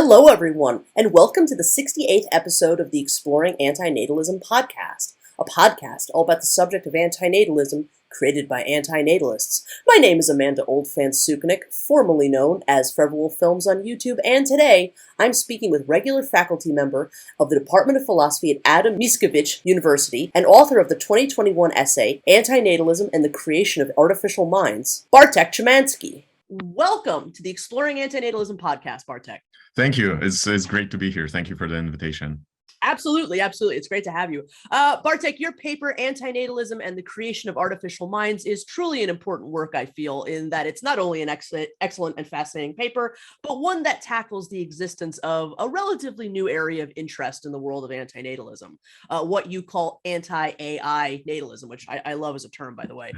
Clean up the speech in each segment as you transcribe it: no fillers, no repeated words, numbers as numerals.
Hello, everyone, and welcome to the 68th episode of the Exploring Antinatalism Podcast, a podcast all about the subject of antinatalism created by anti-natalists. My name is Amanda Oldphan Sukenick, formerly known as Wolf Films on YouTube, and today I'm speaking with regular faculty member of the Department of Philosophy at Adam Mickiewicz University and author of the 2021 essay, Anti-natalism and the Creation of Artificial Minds, Bartek Chomanski. Welcome to the Exploring Antinatalism Podcast, Bartek. Thank you. It's great to be here. Thank you for the invitation. Absolutely. It's great to have you. Bartek, your paper, Anti-natalism and the Creation of Artificial Minds, is truly an important work, I feel, in that it's not only an excellent and fascinating paper, but one that tackles the existence of a relatively new area of interest in the world of antinatalism, what you call anti-AI natalism, which I love as a term, by the way,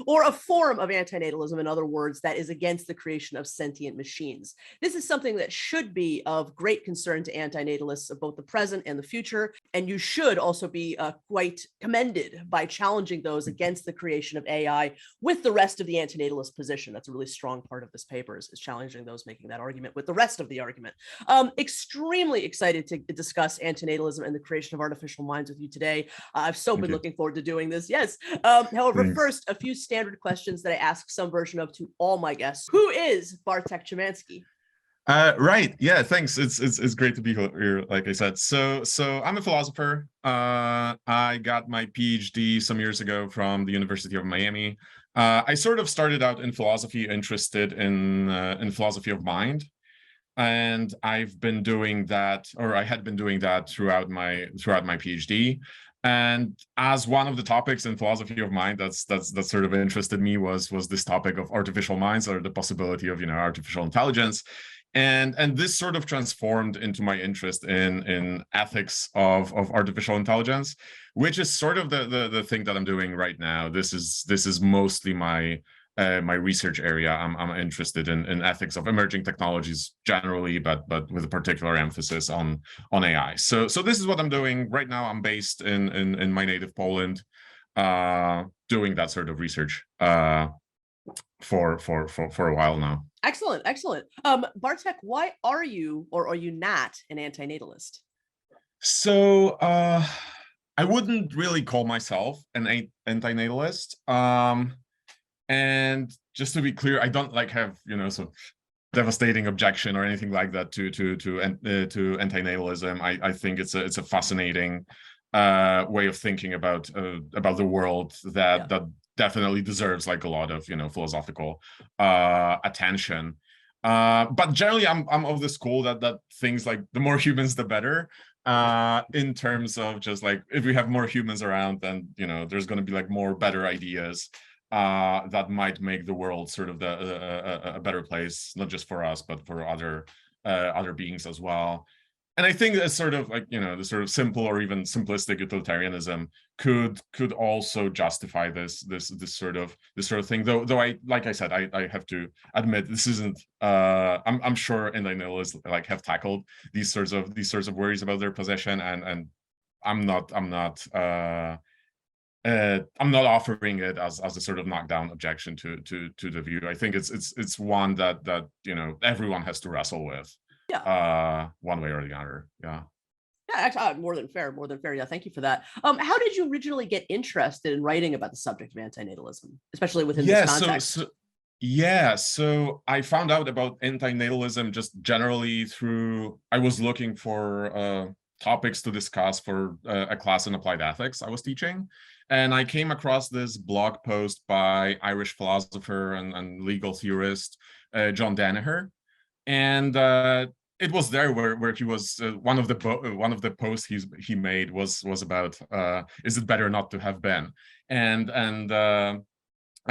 or a form of antinatalism, in other words, that is against the creation of sentient machines. This is something that should be of great concern to antinatalists of both the present and the future, and you should also be quite commended by challenging those against the creation of AI with the rest of the antinatalist position. That's a really strong part of this paper, is challenging those making that argument with the rest of the argument. Extremely excited to discuss antinatalism and the creation of artificial minds with you today. I've been looking forward to doing this. Yes. However, First, a few standard questions that I ask some version of to all my guests. Who is Bartek Chomanski? Right. Yeah. Thanks. It's great to be here. Like I said, so I'm a philosopher. I got my PhD some years ago from the University of Miami. I sort of started out in philosophy, interested in philosophy of mind, and I've been doing that, or I had been doing that throughout my PhD. And as one of the topics in philosophy of mind that sort of interested me was this topic of artificial minds, or the possibility of artificial intelligence. And this sort of transformed into my interest in ethics of artificial intelligence, which is sort of the thing that I'm doing right now. This is mostly my research area. I'm interested in ethics of emerging technologies generally, but with a particular emphasis on AI. So this is what I'm doing right now. I'm based in my native Poland, doing that sort of research for a while now. Excellent. Bartek, why are you, or are you not, an antinatalist? So I wouldn't really call myself an antinatalist. And just to be clear, I don't have so devastating objection or anything like that to antinatalism. I think it's a fascinating way of thinking about the world that definitely deserves a lot of philosophical attention. But generally, I'm of the school that thinks the more humans, the better. In terms of just if we have more humans around, then there's going to be more better ideas that might make the world sort of a better place, not just for us, but for other beings as well. And I think that sort of the sort of simple or even simplistic utilitarianism could also justify this sort of thing. Though I, like I said, I have to admit, this isn't. I'm sure antinatalists have tackled these sorts of worries about their position, and I'm not offering it as a sort of knockdown objection to the view. I think it's one that everyone has to wrestle with. One way or the other. Yeah, actually, more than fair. Yeah, thank you for that. How did you originally get interested in writing about the subject of antinatalism, especially within this context? So I found out about antinatalism just generally through, I was looking for topics to discuss for a class in applied ethics I was teaching, and I came across this blog post by Irish philosopher and legal theorist John Danaher. And it was there where he was one of the posts he made was about is it better not to have been, and I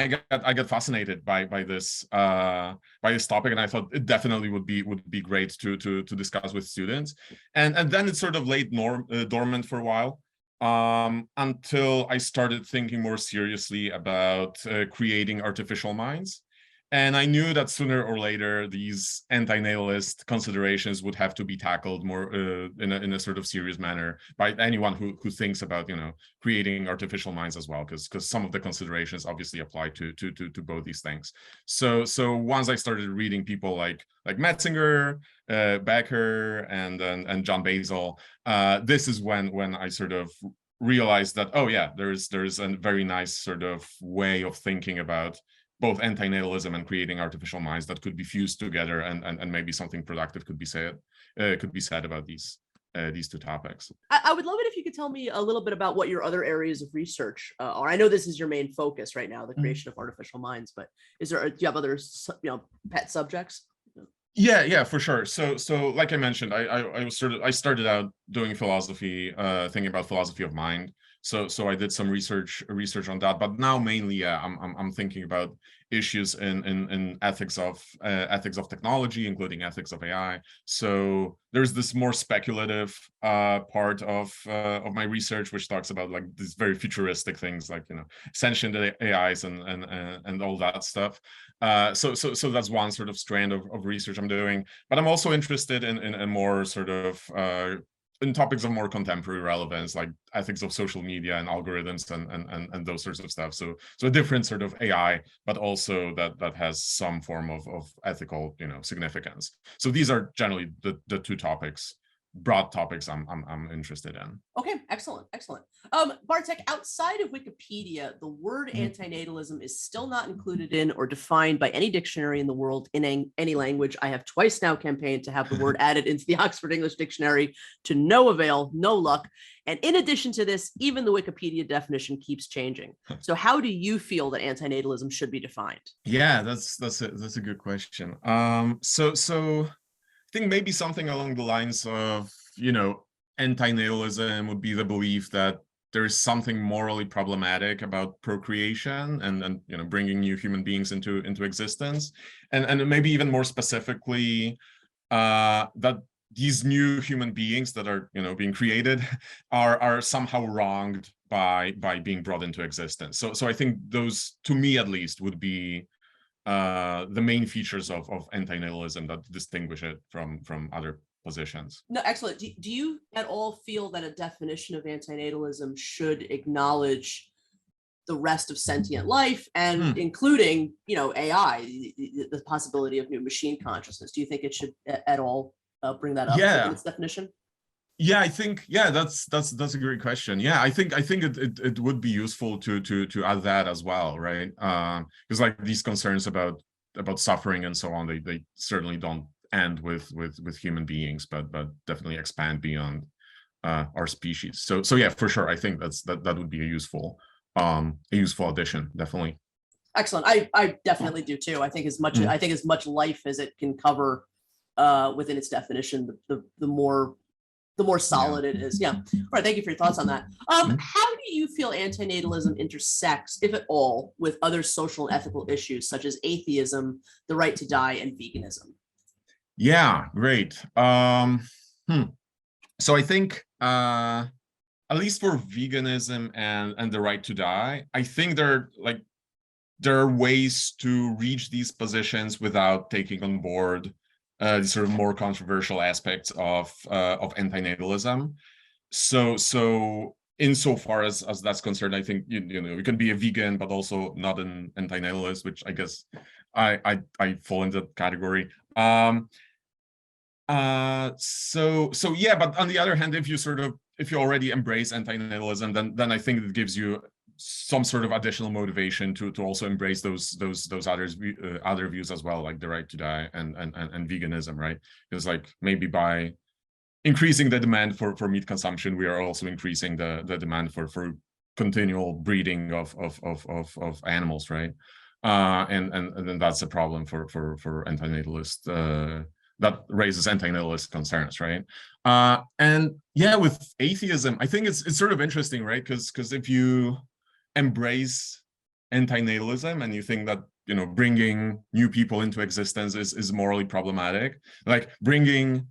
got fascinated by this topic, and I thought it definitely would be great to discuss with students, and then it sort of laid dormant for a while until I started thinking more seriously about creating artificial minds. And I knew that sooner or later, these anti-natalist considerations would have to be tackled more in a sort of serious manner by anyone who thinks about, creating artificial minds as well, because some of the considerations obviously apply to both these things. So once I started reading people like Metzinger, Becker, and John Basil, this is when I sort of realized that, oh yeah, there's a very nice sort of way of thinking about both anti-natalism and creating artificial minds that could be fused together, and maybe something productive could be said about these two topics. I would love it if you could tell me a little bit about what your other areas of research are. I know this is your main focus right now, the creation of artificial minds, but do you have other pet subjects? Yeah, for sure. So like I mentioned, I started out doing philosophy, thinking about philosophy of mind. So I did some research on that, but now mainly, I'm thinking about issues in ethics of technology, including ethics of AI. So there's this more speculative part of my research, which talks about like these very futuristic things, like sentient AIs and all that stuff. So that's one sort of strand of research I'm doing, but I'm also interested in a more sort of in topics of more contemporary relevance, like ethics of social media and algorithms and those sorts of stuff. So a different sort of AI, but also that has some form of ethical significance. So these are generally the two broad topics I'm interested in. Okay, excellent. Bartek, outside of Wikipedia, the word antinatalism is still not included in or defined by any dictionary in the world in any language. I have twice now campaigned to have the word added into the Oxford English Dictionary, to no avail, no luck. And in addition to this, even the Wikipedia definition keeps changing. So how do you feel that antinatalism should be defined? Yeah, that's a good question. So I think maybe something along the lines of, anti-natalism would be the belief that there is something morally problematic about procreation and bringing new human beings into existence, and maybe even more specifically that these new human beings that are being created are somehow wronged by being brought into existence. So I think those, to me at least, would be the main features of anti-natalism that distinguish it from other positions. No, excellent. Do you at all feel that a definition of anti-natalism should acknowledge the rest of sentient life, and including, AI, the possibility of new machine consciousness? Do you think it should at all bring that up in its definition? Yeah, I think that's a great question. Yeah, I think it would be useful to add that as well, right? Because like these concerns about suffering and so on, they certainly don't end with human beings, but definitely expand beyond our species. So yeah, for sure, I think that would be a useful addition, definitely. Excellent. I definitely do too. I think as much life as it can cover within its definition, the more solid it is. Yeah. All right. Thank you for your thoughts on that. How do you feel antinatalism intersects, if at all, with other social and ethical issues such as atheism, the right to die, and veganism? Yeah, great. So I think at least for veganism and the right to die, I think there are ways to reach these positions without taking on board the sort of more controversial aspects of antinatalism. So insofar as that's concerned, I think you can be a vegan but also not an antinatalist, which I guess I fall into that category. So yeah, but on the other hand, if you already embrace antinatalism, then I think it gives you some sort of additional motivation to also embrace those other views as well, like the right to die and veganism, right? Because like maybe by increasing the demand for meat consumption, we are also increasing the demand for continual breeding of animals, right? And then that's a problem for antinatalist. That raises antinatalist concerns, right? And yeah, with atheism, I think it's sort of interesting, right? Because if you embrace antinatalism and you think that bringing new people into existence is morally problematic, like bringing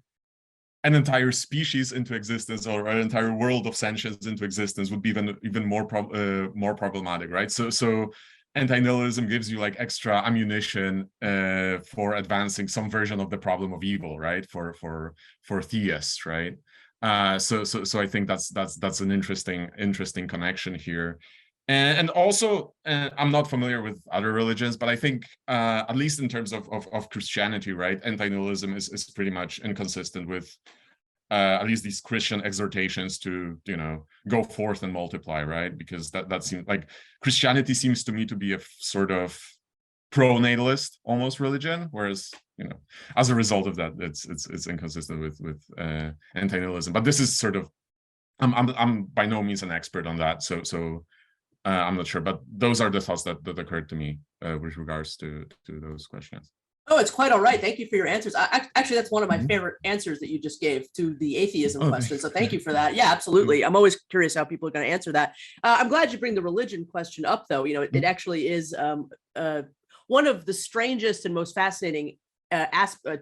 an entire species into existence or an entire world of sentience into existence would be even more problematic, right? So anti-natalism gives you like extra ammunition for advancing some version of the problem of evil, right? For theists, right? So I think that's an interesting connection here. And also, I'm not familiar with other religions, but I think at least in terms of Christianity, right, anti-natalism is pretty much inconsistent with at least these Christian exhortations to, go forth and multiply, right? Because that seems like Christianity seems to me to be a sort of pro-natalist almost religion, whereas, as a result of that, it's inconsistent with anti-natalism. But this is sort of, I'm by no means an expert on that, so I'm not sure. But those are the thoughts that occurred to me with regards to those questions. Oh, it's quite all right. Thank you for your answers. Actually, that's one of my favorite answers that you just gave to the atheism question. So thank you for that. Yeah, absolutely. I'm always curious how people are going to answer that. I'm glad you bring the religion question up, though. It actually is one of the strangest and most fascinating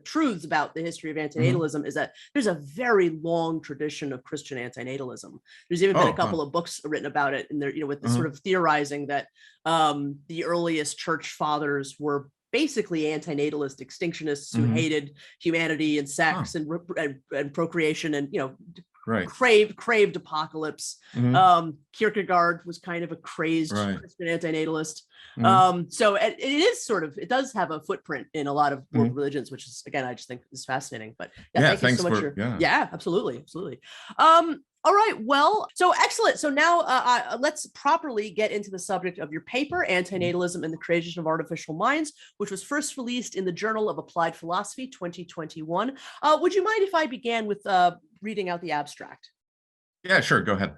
truths about the history of antinatalism is that there's a very long tradition of Christian antinatalism. There's even been a couple of books written about it, and there, with the sort of theorizing that the earliest church fathers were basically anti-natalist extinctionists who hated humanity and sex and procreation and craved apocalypse. Kierkegaard was kind of a crazed Christian anti-natalist. So it is it does have a footprint in a lot of world religions, which is, again, I just think is fascinating. But thank you so much. Absolutely. All right, well, so excellent. So now let's properly get into the subject of your paper, Anti-natalism and the Creation of Artificial Minds, which was first released in the Journal of Applied Philosophy 2021. Would you mind if I began with reading out the abstract? Yeah, sure, go ahead.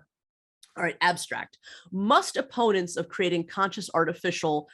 All right, abstract. Must opponents of creating conscious artificial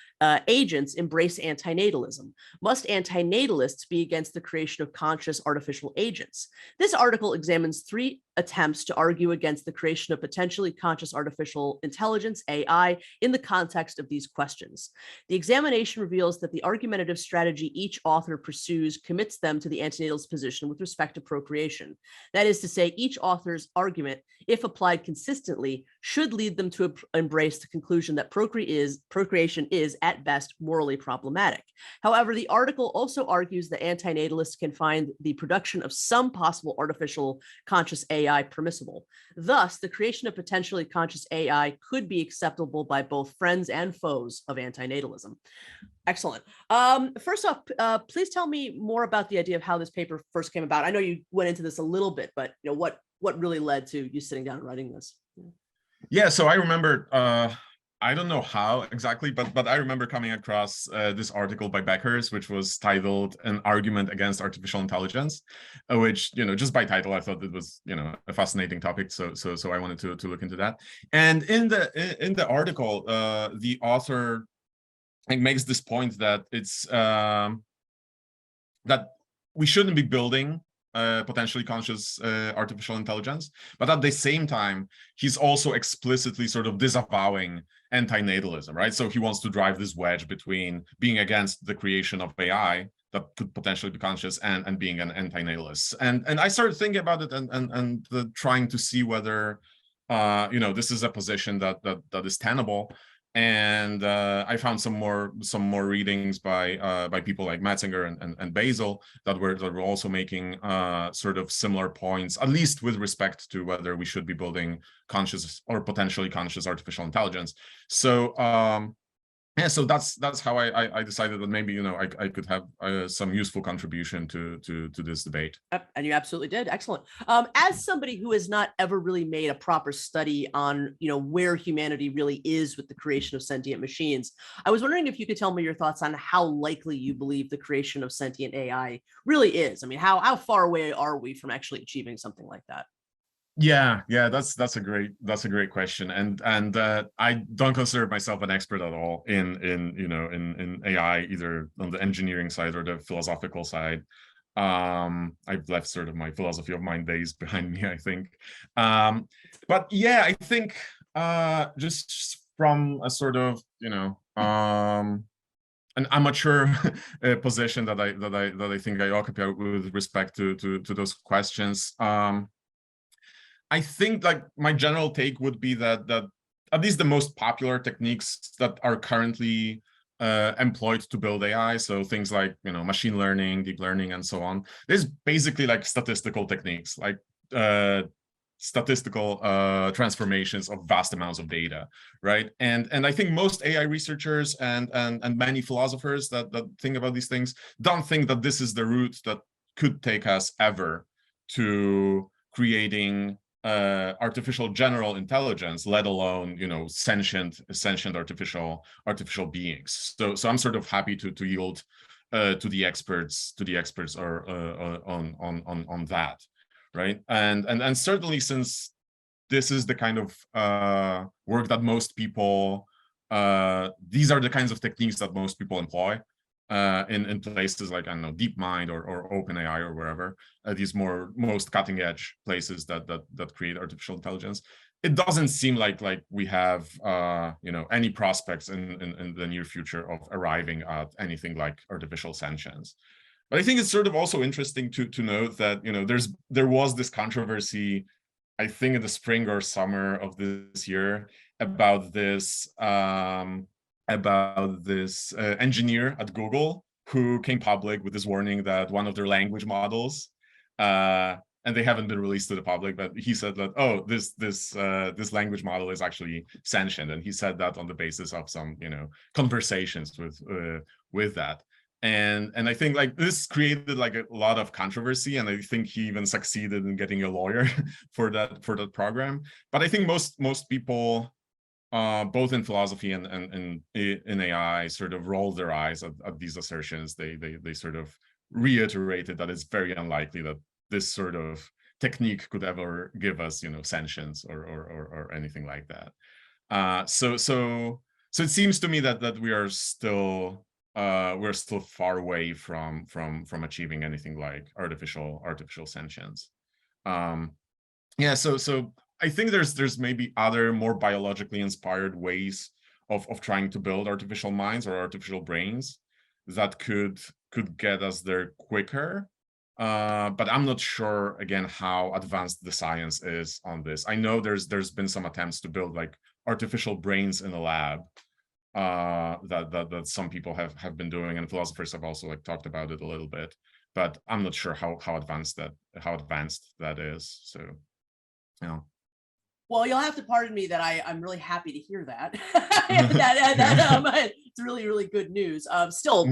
agents embrace anti-natalism? Must anti-natalists be against the creation of conscious artificial agents? This article examines 3 attempts to argue against the creation of potentially conscious artificial intelligence, AI, in the context of these questions. The examination reveals that the argumentative strategy each author pursues commits them to the antinatalist position with respect to procreation. That is to say, each author's argument, if applied consistently, should lead them to embrace the conclusion that procreation is, at best, morally problematic. However, the article also argues that anti-natalists can find the production of some possible artificial conscious AI permissible. Thus, the creation of potentially conscious AI could be acceptable by both friends and foes of anti-natalism. Excellent. First off, please tell me more about the idea of how this paper first came about. I know you went into this a little bit, but what really led to you sitting down and writing this? Yeah, so I remember, I don't know how exactly, but I remember coming across this article by Beckers, which was titled "An Argument Against Artificial Intelligence," which, just by title, I thought it was, a fascinating topic. So I wanted to look into that. And in the article, the author makes this point that it's that we shouldn't be building potentially conscious artificial intelligence, but at the same time, he's also explicitly sort of disavowing anti-natalism, right? So he wants to drive this wedge between being against the creation of AI that could potentially be conscious and being an anti-natalist. And I started thinking about it and trying to see whether this is a position that is tenable. And I found some more readings by people like Metzinger and Basil that were also making sort of similar points, at least with respect to whether we should be building conscious or potentially conscious artificial intelligence. So so that's how I decided that maybe I could have some useful contribution to this debate. And you absolutely did. Excellent. As somebody who has not ever really made a proper study on where humanity really is with the creation of sentient machines, I was wondering if you could tell me your thoughts on how likely you believe the creation of sentient AI really is. I mean, how far away are we from actually achieving something like that? Yeah, that's a great question, and I don't consider myself an expert at all in AI, either on the engineering side or the philosophical side. I've left sort of my philosophy of mind days behind me, I think. But yeah, I think just from a sort of an amateur position that I think I occupy with respect to those questions. I think like my general take would be that at least the most popular techniques that are currently employed to build AI. So things like, machine learning, deep learning, and so on. There's basically like statistical techniques, like statistical transformations of vast amounts of data, right? And I think most AI researchers and many philosophers that think about these things don't think that this is the route that could take us ever to creating artificial general intelligence, let alone sentient artificial beings. So I'm sort of happy to yield to the experts or on that, right? And certainly, since this is the kind of work that most people, these are the kinds of techniques that most people employ in places like, I don't know, DeepMind or OpenAI or wherever, these most cutting edge places that create artificial intelligence. It doesn't seem like we have any prospects in the near future of arriving at anything like artificial sentience. But I think it's sort of also interesting to note that there was this controversy, I think in the spring or summer of this year, about this engineer at Google who came public with this warning that one of their language models, and they haven't been released to the public, but he said that, oh, this language model is actually sentient, and he said that on the basis of some conversations with that. And I think this created a lot of controversy, and I think he even succeeded in getting a lawyer for that program. But I think most people, both in philosophy and in AI, sort of rolled their eyes at these assertions. They sort of reiterated that it's very unlikely that this sort of technique could ever give us sentience or anything like that. So it seems to me that we are still we're still far away from achieving anything like artificial sentience. Yeah, so I think there's maybe other more biologically inspired ways of trying to build artificial minds or artificial brains that could get us there quicker. But I'm not sure, again, how advanced the science is on this. I know there's been some attempts to build artificial brains in a lab, that some people have been doing, and philosophers have also talked about it a little bit, but I'm not sure how advanced that is. So, Well, you'll have to pardon me that I'm really happy to hear that. It's really, really good news. Still,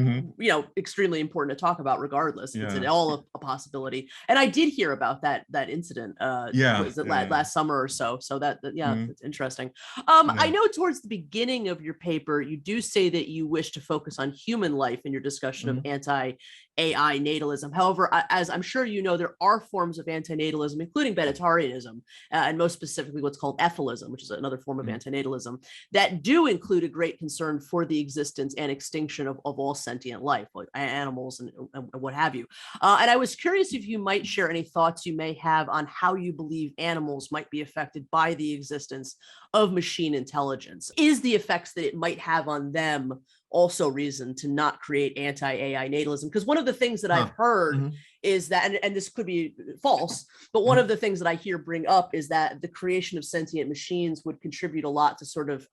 extremely important to talk about regardless. Yeah. It's all a possibility. And I did hear about that incident. Was it last summer or so? So it's interesting. I know towards the beginning of your paper, you do say that you wish to focus on human life in your discussion of anti-AI natalism. However, as I'm sure you know, there are forms of anti-natalism, including Benatarianism, and most specifically what's called EFILism, which is another form of anti-natalism, that do include a great concern for the existence and extinction of all sentient life, like animals and what have you. And I was curious if you might share any thoughts you may have on how you believe animals might be affected by the existence of machine intelligence. Is the effects that it might have on them also reason to not create anti-AI natalism? Because one of the things that I've heard is that, and this could be false, but one of the things that I hear bring up is that the creation of sentient machines would contribute a lot to sort of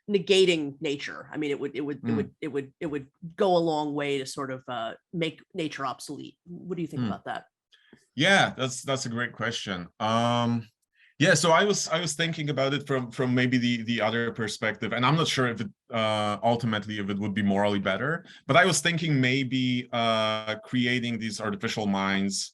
negating nature. I mean, it would go a long way to sort of make nature obsolete. What do you think about that? Yeah, that's a great question. Yeah, so I was thinking about it from maybe the other perspective, and I'm not sure if it ultimately if it would be morally better, but I was thinking maybe creating these artificial minds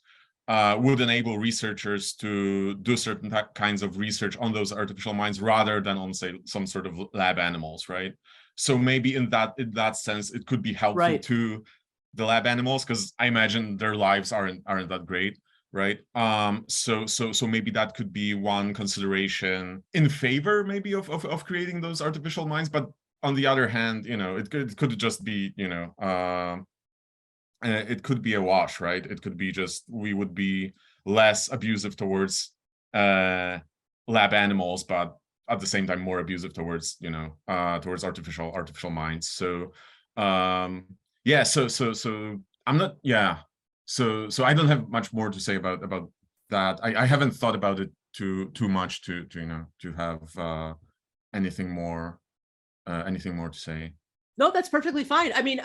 would enable researchers to do certain kinds of research on those artificial minds rather than on, say, some sort of lab animals, right? So maybe in that sense, it could be helpful to the lab animals, because I imagine their lives aren't that great. Right. So maybe that could be one consideration in favor maybe of creating those artificial minds. But on the other hand, it could just be, it could be a wash, right? It could be just we would be less abusive towards lab animals, but at the same time more abusive towards towards artificial minds. So yeah. So I'm not. Yeah. So I don't have much more to say about that. I haven't thought about it too much to have anything more to say. No, that's perfectly fine. I mean,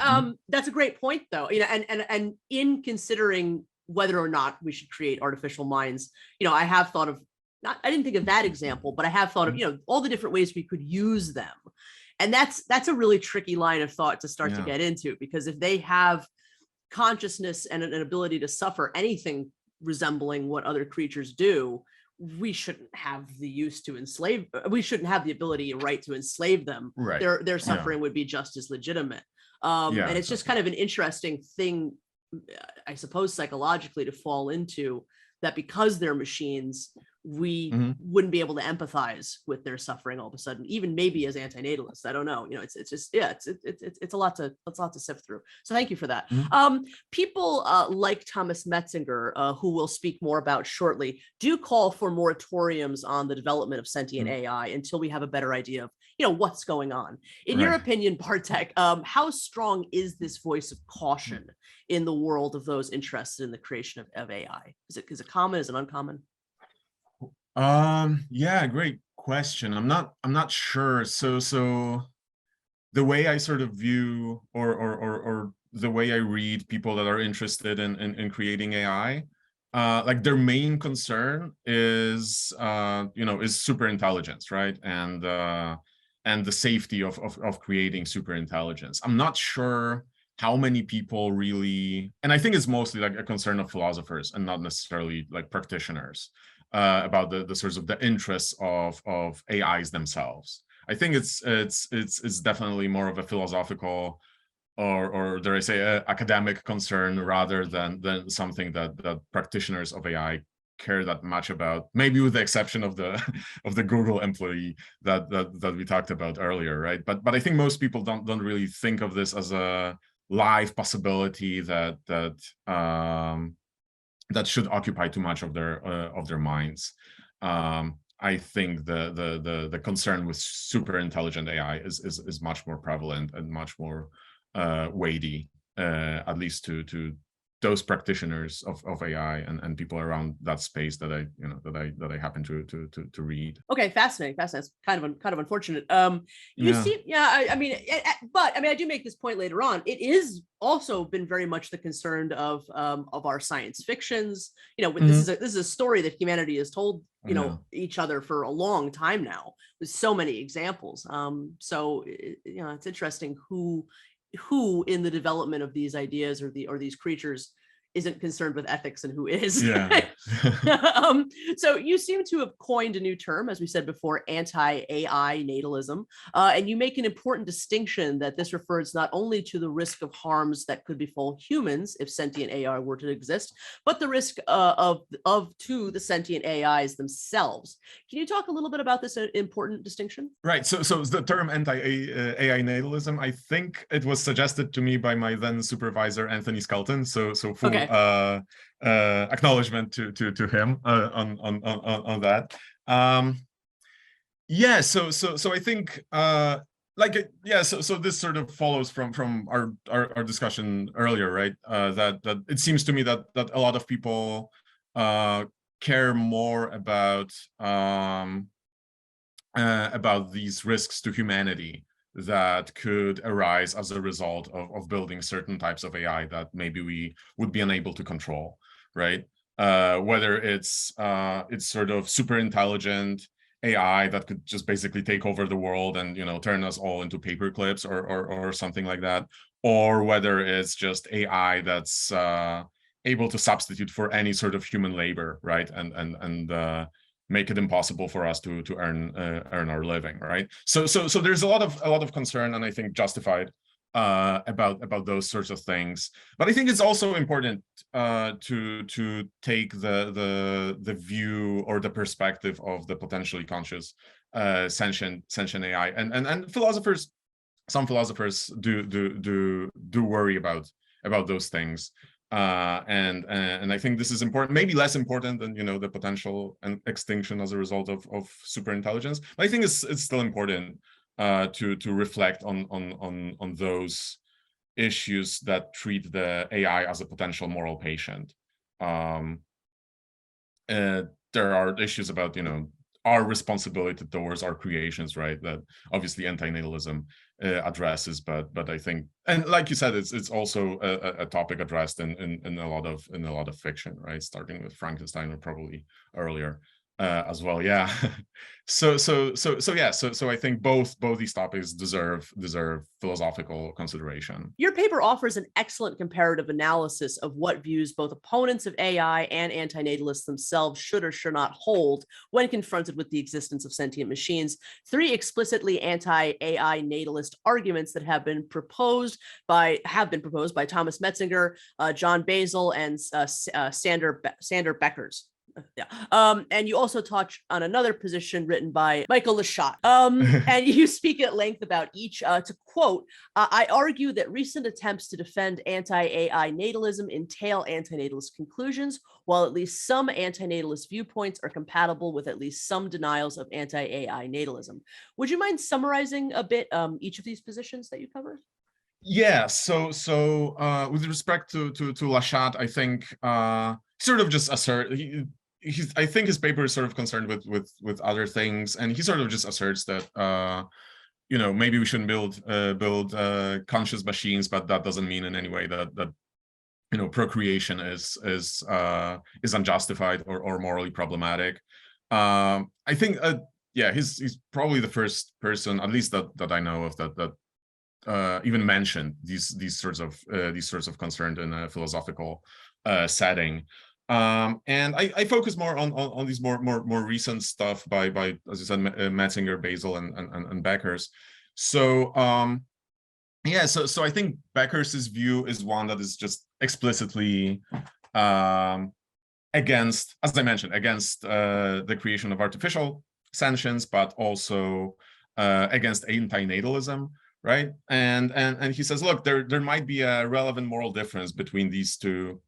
that's a great point, though. And in considering whether or not we should create artificial minds, I have thought of I didn't think of that example, but I have thought of all the different ways we could use them, and that's a really tricky line of thought to start to get into, because if they have consciousness and an ability to suffer anything resembling what other creatures do, we shouldn't have the use to enslave. We shouldn't have the ability and right to enslave them. Right. Their suffering would be just as legitimate. And it's just kind of an interesting thing, I suppose, psychologically, to fall into, that because they're machines, we wouldn't be able to empathize with their suffering all of a sudden, even maybe as anti-natalists. I don't know. It's just, it's a lot to sift through. So thank you for that. People like Thomas Metzinger, who we'll speak more about shortly, do call for moratoriums on the development of sentient AI until we have a better idea of what's going on. In your opinion, Bartek, how strong is this voice of caution in the world of those interested in the creation of AI? Is it common? Is it uncommon? Yeah, great question. I'm not sure. So the way I sort of view or the way I read people that are interested in creating AI, like their main concern is is super intelligence, right? And the safety of creating super intelligence. I'm not sure how many people really, and I think it's mostly like a concern of philosophers and not necessarily like practitioners, about the sorts of the interests of AIs themselves. I think it's definitely more of a philosophical or dare I say academic concern, rather than something that practitioners of AI care that much about, maybe with the exception of the Google employee that we talked about earlier, right? But I think most people don't really think of this as a live possibility that should occupy too much of their minds. I think the concern with super intelligent AI is much more prevalent and much more weighty, at least to those practitioners of AI and people around that space that I happen to read. Okay, fascinating. It's kind of unfortunate. You see, I mean, but I do make this point later on. It is also been very much the concern of our science fictions. This is a story that humanity has told each other for a long time now, with so many examples. So it's interesting who in the development of these ideas or these creatures isn't concerned with ethics and who is. So you seem to have coined a new term, as we said before, anti-AI natalism, and you make an important distinction that this refers not only to the risk of harms that could befall humans if sentient AI were to exist, but the risk to the sentient AIs themselves. Can you talk a little bit about this important distinction? Right. So the term anti-AI natalism, I think it was suggested to me by my then supervisor Anthony Skelton. So full acknowledgement to him on that. So I think so this sort of follows from our discussion earlier, right? That it seems to me that a lot of people care more about these risks to humanity that could arise as a result of building certain types of AI that maybe we would be unable to control, right? Whether it's sort of super intelligent AI that could just basically take over the world and turn us all into paper clips or something like that, or whether it's just AI that's able to substitute for any sort of human labor, right? And make it impossible for us to earn our living, right? So there's a lot of concern, and I think justified, about those sorts of things. But I think it's also important to take the view or the perspective of the potentially conscious sentient AI, and philosophers. Some philosophers do worry about those things. And I think this is important, maybe less important than the potential and extinction as a result of super intelligence. But I think it's still important to reflect on those issues that treat the AI as a potential moral patient. There are issues about our responsibility towards our creations, right? That obviously anti-natalism addresses, but I think, and like you said, it's also a topic addressed in a lot of fiction, right? Starting with Frankenstein or probably earlier as well. Yeah. So I think both these topics deserve philosophical consideration. Your paper offers an excellent comparative analysis of what views both opponents of AI and anti-natalists themselves should or should not hold when confronted with the existence of sentient machines. 3 explicitly anti-AI natalist arguments that have been proposed by Thomas Metzinger, John Basil, and Sander Beckers. Yeah. And you also touch on another position written by Michael Lashat. And you speak at length about each. To quote, I argue that recent attempts to defend anti-AI natalism entail anti-natalist conclusions, while at least some anti-natalist viewpoints are compatible with at least some denials of anti-AI natalism. Would you mind summarizing a bit each of these positions that you covered? Yeah, so with respect to Lashat, I think sort of just I think his paper is sort of concerned with other things, and he sort of just asserts that maybe we shouldn't build conscious machines, but that doesn't mean in any way that procreation is unjustified or morally problematic. I think he's probably the first person, at least that I know of, that even mentioned these sorts of concerns in a philosophical setting. And I focus more on these more recent stuff by as you said, Metzinger, Basil, and Beckers. So so I think Beckers's view is one that is just explicitly against, as I mentioned, against the creation of artificial sentience, but also against anti-natalism, right? And he says, look, there might be a relevant moral difference between these two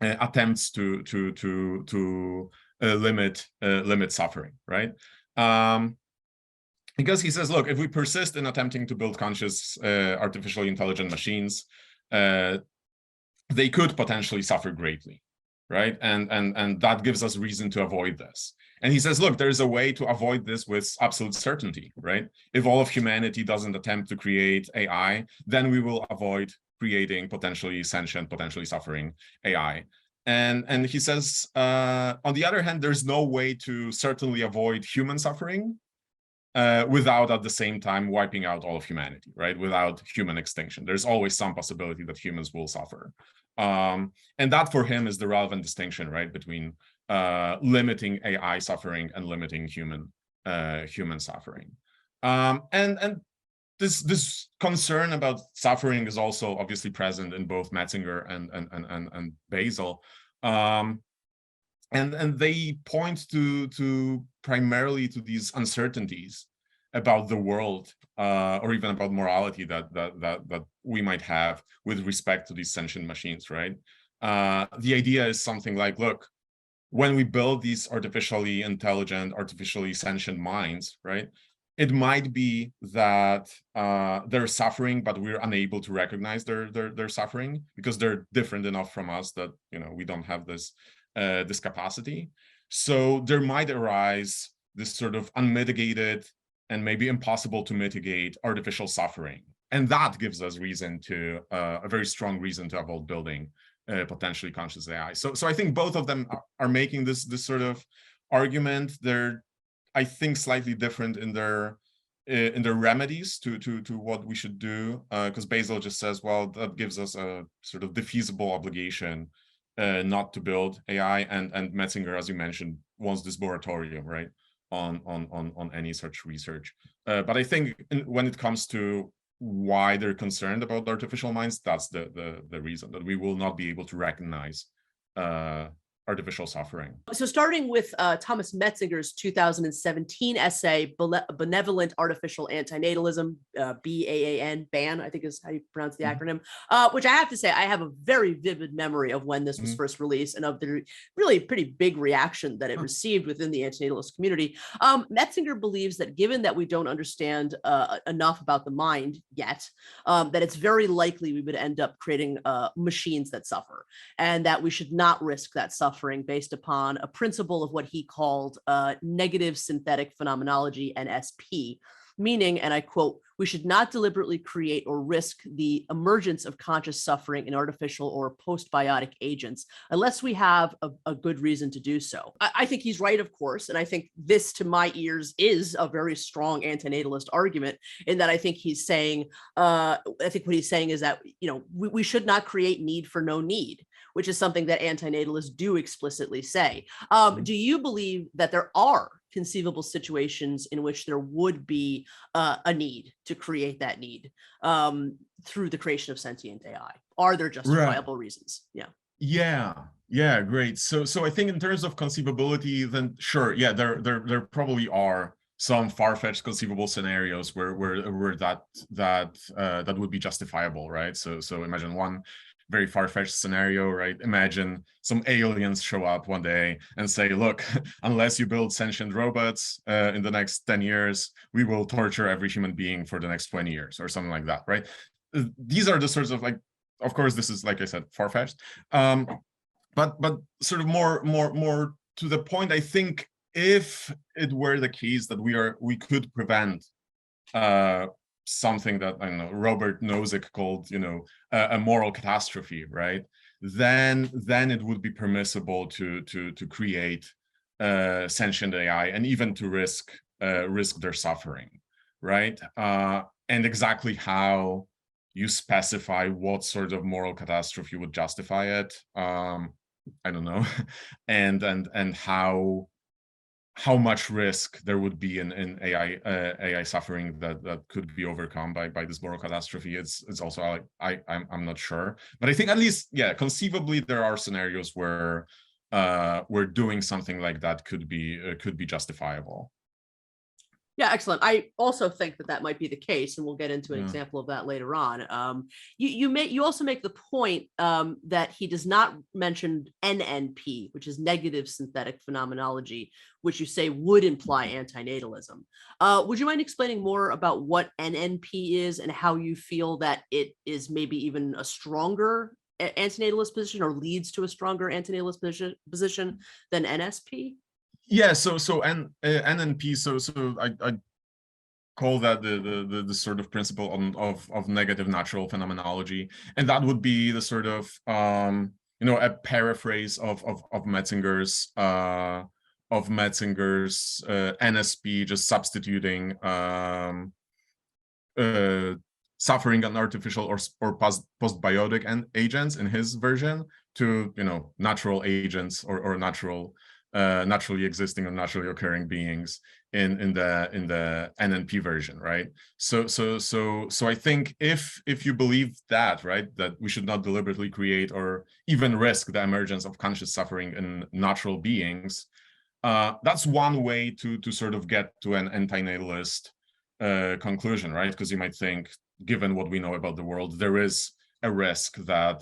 attempts to limit suffering, right? Because he says, look, if we persist in attempting to build conscious artificially intelligent machines, they could potentially suffer greatly, right? And that gives us reason to avoid this. And he says, look, there's a way to avoid this with absolute certainty, right? If all of humanity doesn't attempt to create AI, then we will avoid creating potentially sentient, potentially suffering AI. And he says, on the other hand, there's no way to certainly avoid human suffering without at the same time wiping out all of humanity, right? Without human extinction. There's always some possibility that humans will suffer. And that for him is the relevant distinction, right? Between limiting AI suffering and limiting human suffering. And this concern about suffering is also obviously present in both Metzinger and Basil. And they point to primarily to these uncertainties about the world or even about morality that we might have with respect to these sentient machines, right? The idea is something like, look, when we build these artificially intelligent, artificially sentient minds, right? It might be that they're suffering, but we're unable to recognize their suffering because they're different enough from us that we don't have this capacity. So there might arise this sort of unmitigated and maybe impossible to mitigate artificial suffering, and that gives us reason to a very strong reason to avoid building potentially conscious AI. So I think both of them are making this sort of argument. They're, I think, slightly different in their remedies to what we should do, because Basil just says, well, that gives us a sort of defeasible obligation not to build AI, and Metzinger, as you mentioned, wants this moratorium, right, on any such research. But I think when it comes to why they're concerned about artificial minds, that's the reason, that we will not be able to recognize artificial suffering. So starting with Thomas Metzinger's 2017 essay, Benevolent Artificial Antinatalism, BAAN, I think is how you pronounce the acronym, which I have to say, I have a very vivid memory of when this was first released and of the really pretty big reaction that it received within the antinatalist community. Metzinger believes that given that we don't understand enough about the mind yet, that it's very likely we would end up creating machines that suffer, and that we should not risk that suffering suffering based upon a principle of what he called negative synthetic phenomenology, NSP, meaning, and I quote, "We should not deliberately create or risk the emergence of conscious suffering in artificial or postbiotic agents unless we have a good reason to do so." I think he's right, of course. And I think this, to my ears, is a very strong anti-natalist argument, in that I think he's saying, I think what he's saying is that, we should not create need for no need, which is something that anti-natalists do explicitly say. Do you believe that there are conceivable situations in which there would be a need to create that need through the creation of sentient AI? Are there justifiable reasons? Yeah, great. So I think in terms of conceivability, then sure, yeah, there probably are some far-fetched conceivable scenarios where that would be justifiable, right? So imagine one very far-fetched scenario, right? Imagine some aliens show up one day and say, look, unless you build sentient robots in the next 10 years, we will torture every human being for the next 20 years or something like that, right? These are the sorts of, like, of course, this is, like I said, far-fetched, but sort of more to the point. I think if it were the case that we could prevent something that, I don't know, Robert Nozick called, a moral catastrophe, right? Then it would be permissible to create sentient AI, and even to risk their suffering, right? And exactly how you specify what sort of moral catastrophe would justify it, I don't know, and how much risk there would be in AI suffering that could be overcome by this moral catastrophe. It's also, I'm not sure, but I think at least, yeah, conceivably there are scenarios where doing something like that could be justifiable. Yeah, excellent. I also think that might be the case, and we'll get into an example of that later on. You also make the point that he does not mention NNP, which is negative synthetic phenomenology, which you say would imply anti-natalism. Would you mind explaining more about what NNP is and how you feel that it is maybe even a stronger anti-natalist position, or leads to a stronger anti-natalist position than NSP? Yeah, so NNP, so I call that the sort of principle of negative natural phenomenology, and that would be the sort of a paraphrase of Metzinger's NSP, just substituting suffering and artificial or postbiotic agents in his version to natural agents or naturally existing or naturally occurring beings in the NNP version, right? So I think if you believe that, right, that we should not deliberately create or even risk the emergence of conscious suffering in natural beings, that's one way to sort of get to an anti-natalist conclusion, right? Because you might think, given what we know about the world, there is a risk that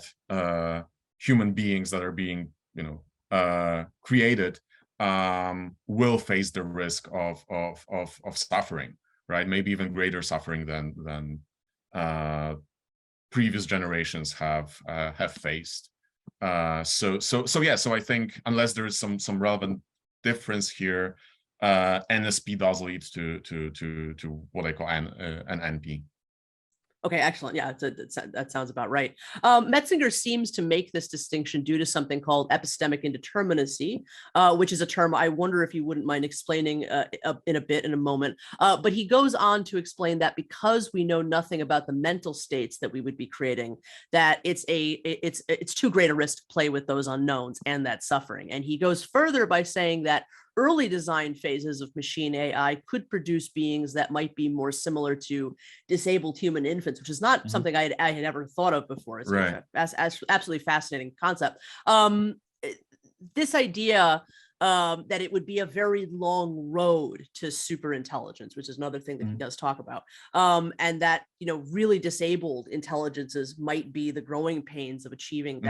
human beings that are being created will face the risk of suffering, right? Maybe even greater suffering than previous generations have faced. So I think unless there is some relevant difference here, NSP does lead to what I call an NP. Okay, excellent. Yeah, that sounds about right. Metzinger seems to make this distinction due to something called epistemic indeterminacy, which is a term I wonder if you wouldn't mind explaining in a moment. But he goes on to explain that because we know nothing about the mental states that we would be creating, that it's too great a risk to play with those unknowns and that suffering. And he goes further by saying that early design phases of machine AI could produce beings that might be more similar to disabled human infants, which is not something I had ever thought of before. It's right. Absolutely fascinating concept. This idea that it would be a very long road to super intelligence, which is another thing that he does talk about, and that really disabled intelligences might be the growing pains of achieving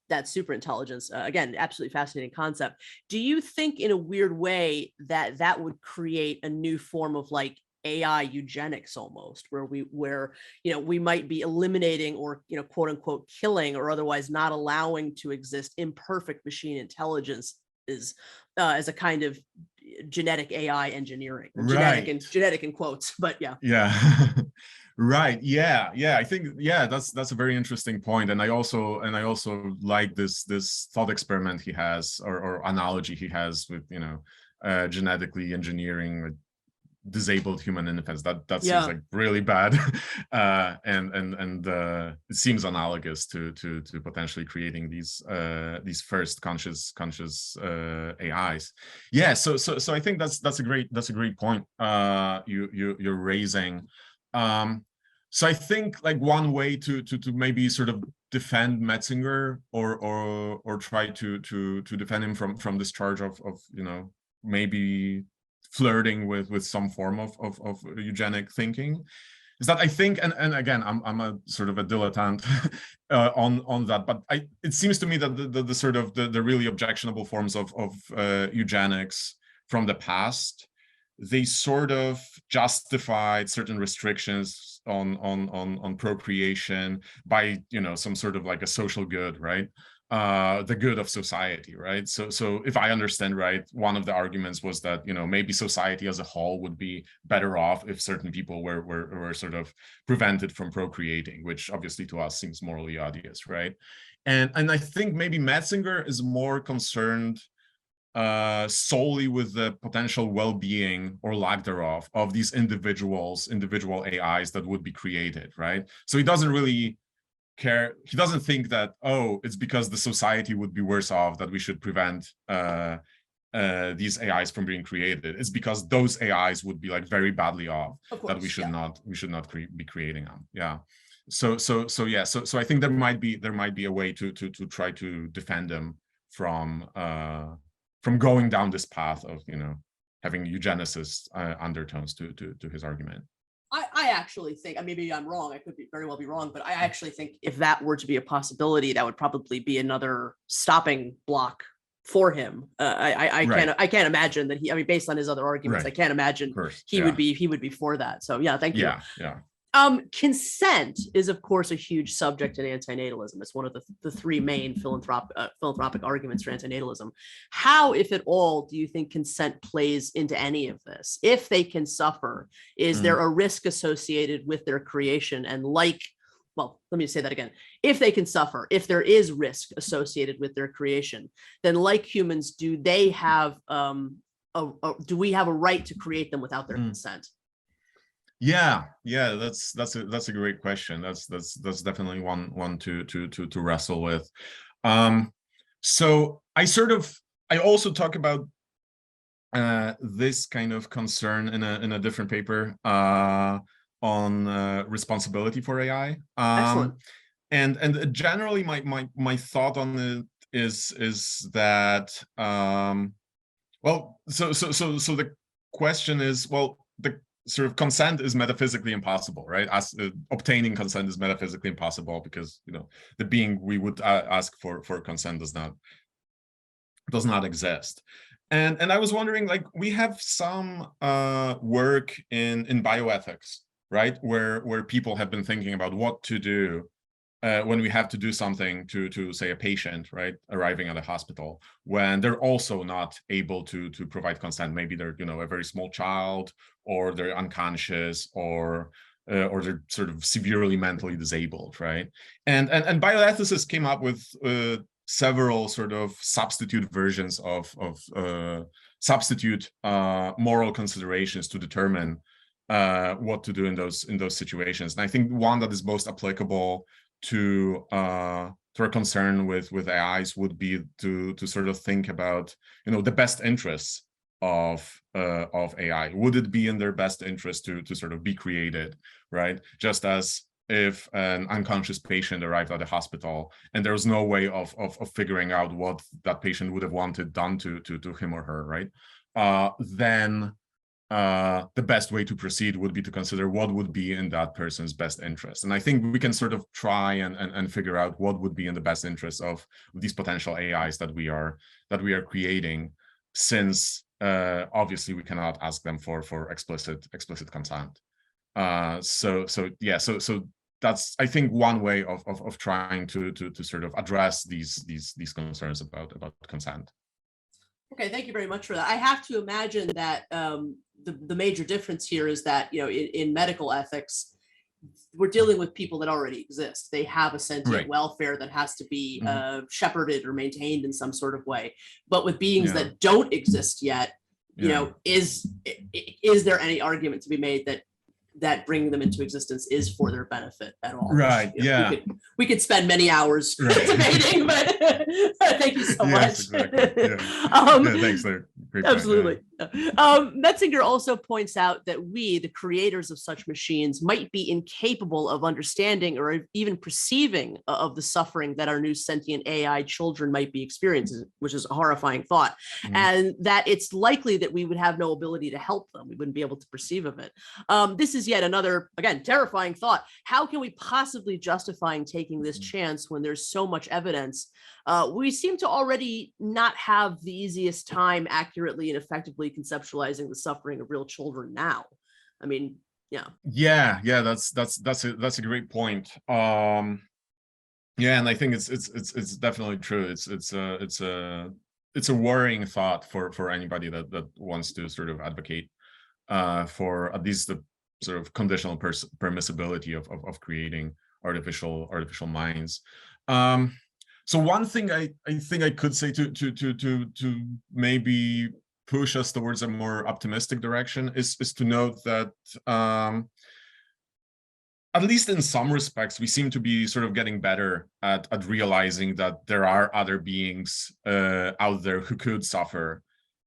that super intelligence. Again, absolutely fascinating concept. Do you think, in a weird way, that would create a new form of like AI eugenics almost, where we might be eliminating or quote unquote killing or otherwise not allowing to exist imperfect machine intelligence is as a kind of genetic AI engineering, Right. genetic in quotes, but yeah. Yeah. Right. Yeah. I think, that's a very interesting point. And I also like this thought experiment he has, or analogy he has with, genetically engineering disabled human infants. That seems like really bad. And it seems analogous to potentially creating these first conscious AIs. Yeah. So I think that's a great point you're raising. So I think like one way to maybe sort of defend Metzinger or try to defend him from this charge of maybe flirting with some form of eugenic thinking is that I think, and again, I'm a sort of a dilettante on that, but it seems to me that the sort of the really objectionable forms of eugenics from the past, they sort of justified certain restrictions on procreation by some sort of like a social good, right? The good of society, right? So if I understand right, one of the arguments was that maybe society as a whole would be better off if certain people were sort of prevented from procreating, which obviously to us seems morally obvious, right? And I think maybe Metzinger is more concerned solely with the potential well-being or lack thereof of these individual AIs that would be created, right? So he doesn't really care. He doesn't think that, oh, it's because the society would be worse off that we should prevent these AIs from being created. It's because those AIs would be like very badly off that we should not be creating them. Yeah. So I think there might be a way to try to defend them from going down this path of having eugenicist undertones to his argument. I actually think, maybe I'm wrong, I could very well be wrong, but I actually think if that were to be a possibility, that would probably be another stopping block for him. I can't imagine that he, based on his other arguments, I can't imagine he would be for that. So yeah, thank you. Yeah. Consent is, of course, a huge subject in antinatalism. It's one of the three main philanthropic arguments for antinatalism. How, if at all, do you think consent plays into any of this? If they can suffer, is there a risk associated with their creation? And let me say that again. If they can suffer, if there is risk associated with their creation, then like humans, do they have do we have a right to create them without their consent? Yeah, that's a great question. That's definitely one to wrestle with. So I also talk about this kind of concern in a different paper on responsibility for AI. Excellent. And generally my thought on it is that so the question is, the sort of consent is metaphysically impossible, right? As obtaining consent is metaphysically impossible because the being we would ask for consent does not exist. And I was wondering, like, we have some work in bioethics, right, where people have been thinking about what to do when we have to do something to say a patient, right, arriving at a hospital, when they're also not able to provide consent. Maybe they're a very small child, or they're unconscious, or they're sort of severely mentally disabled, right? And bioethicists came up with several sort of substitute versions of substitute moral considerations to determine what to do in those situations. And I think one that is most applicable to our concern with AIs would be to sort of think about the best interests of AI. Would it be in their best interest to sort of be created, right? Just as if an unconscious patient arrived at a hospital and there was no way of figuring out what that patient would have wanted done to him or her, right? Then the best way to proceed would be to consider what would be in that person's best interest. And I think we can sort of try and figure out what would be in the best interest of these potential AIs that we are creating, since obviously we cannot ask them for explicit consent. So that's, I think, one way of trying to sort of address these concerns about consent. Okay, thank you very much for that. I have to imagine that the major difference here is that, you know, in medical ethics, we're dealing with people that already exist. They have a sentient welfare that has to be shepherded or maintained in some sort of way. But with beings that don't exist yet, you know, is there any argument to be made that bringing them into existence is for their benefit at all? Right. Which, you know, we could spend many hours debating, but thank you so much. Exactly. Thanks, Larry. Great Absolutely. Metzinger also points out that we, the creators of such machines, might be incapable of understanding or even perceiving of the suffering that our new sentient AI children might be experiencing, which is a horrifying thought, and that it's likely that we would have no ability to help them. We wouldn't be able to perceive of it. This is yet another, again, terrifying thought. How can we possibly justify taking this chance when there's so much evidence? We seem to already not have the easiest time accurately and effectively conceptualizing the suffering of real children now. I mean, yeah, that's a great point. And I think it's definitely true. It's a worrying thought for anybody that wants to sort of advocate for at least the sort of conditional permissibility of creating artificial minds. So one thing I think I could say to maybe push us towards a more optimistic direction is to note that at least in some respects, we seem to be sort of getting better at realizing that there are other beings out there who could suffer.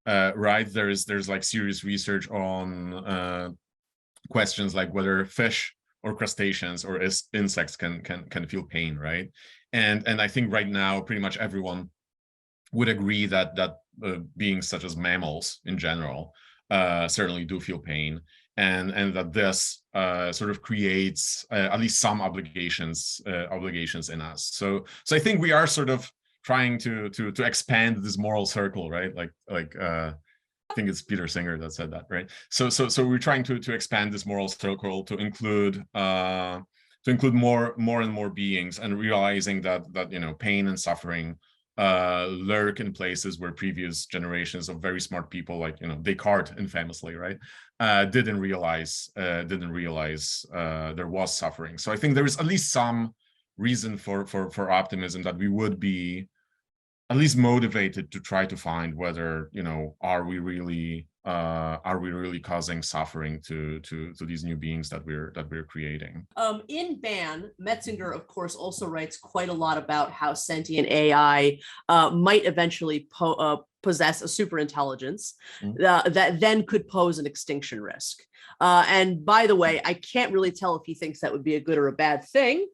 Right? There's like serious research on questions like whether fish or crustaceans or insects can feel pain, right? And I think right now pretty much everyone would agree that beings such as mammals in general certainly do feel pain, and that this sort of creates at least some obligations in us. So I think we are sort of trying to expand this moral circle, right? Like I think it's Peter Singer that said that, right? So we're trying to expand this moral circle to include more and more beings, and realizing that you know, pain and suffering lurk in places where previous generations of very smart people, like, you know, Descartes infamously, right, didn't realize there was suffering. So I think there is at least some reason for optimism that we would be at least motivated to try to find whether, you know, are we really causing suffering to these new beings that we're creating. In Ban, Metzinger, of course, also writes quite a lot about how sentient AI might eventually possess a superintelligence that then could pose an extinction risk. And by the way, I can't really tell if he thinks that would be a good or a bad thing.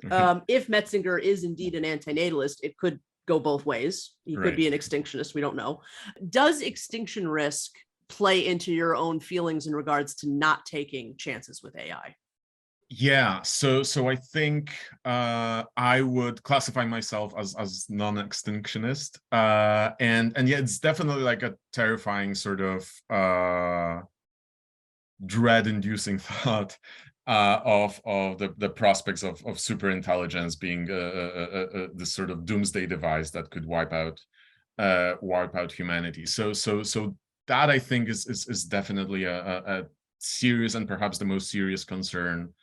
If Metzinger is indeed an anti-natalist, it could go both ways. He could be an extinctionist. We don't know. Does extinction risk play into your own feelings in regards to not taking chances with AI? Yeah, so I think I would classify myself as non-extinctionist, and yeah, it's definitely like a terrifying sort of dread-inducing thought of the prospects of superintelligence being this sort of doomsday device that could wipe out humanity. So that, I think, is definitely a serious, and perhaps the most serious concern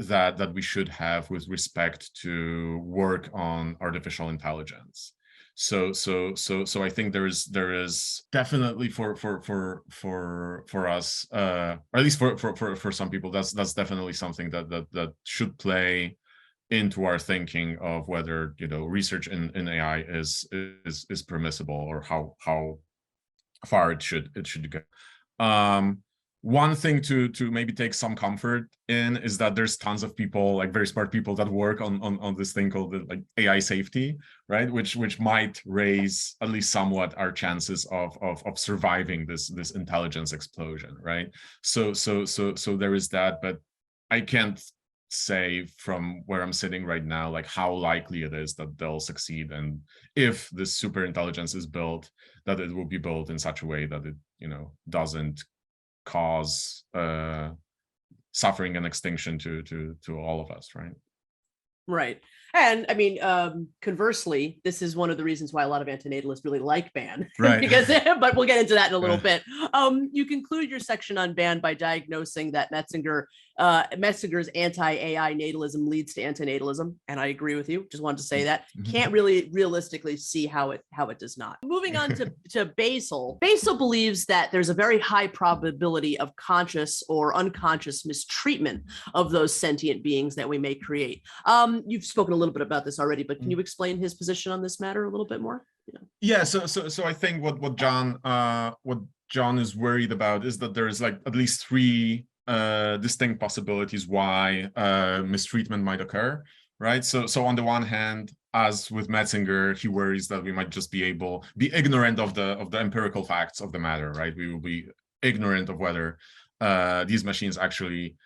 that we should have with respect to work on artificial intelligence. So I think there is definitely for us, or at least for some people, that's definitely something that should play into our thinking of whether, you know, research in AI is permissible, or how far it should go. One thing to maybe take some comfort in is that there's tons of people, like very smart people, that work on this thing called like AI safety, right? Which might raise at least somewhat our chances of surviving this intelligence explosion, right? So there is that, but I can't say from where I'm sitting right now, like how likely it is that they'll succeed, and if this super intelligence is built, that it will be built in such a way that it, doesn't cause suffering and extinction to all of us, right? Right. And I mean, conversely, this is one of the reasons why a lot of antinatalists really like Ban, right? Because, but we'll get into that in a little bit. You conclude your section on Ban by diagnosing that Metzinger's anti-AI natalism leads to anti-natalism, and I agree with you. Just wanted to say that. Can't really realistically see how it does not. Moving on to Basil. Basil believes that there's a very high probability of conscious or unconscious mistreatment of those sentient beings that we may create. You've spoken a little bit about this already, but can you explain his position on this matter a little bit more? Yeah. So I think what John is worried about is that there's like at least three distinct possibilities why mistreatment might occur, right? So on the one hand, as with Metzinger, he worries that we might just be ignorant of the empirical facts of the matter, right? We will be ignorant of whether these machines actually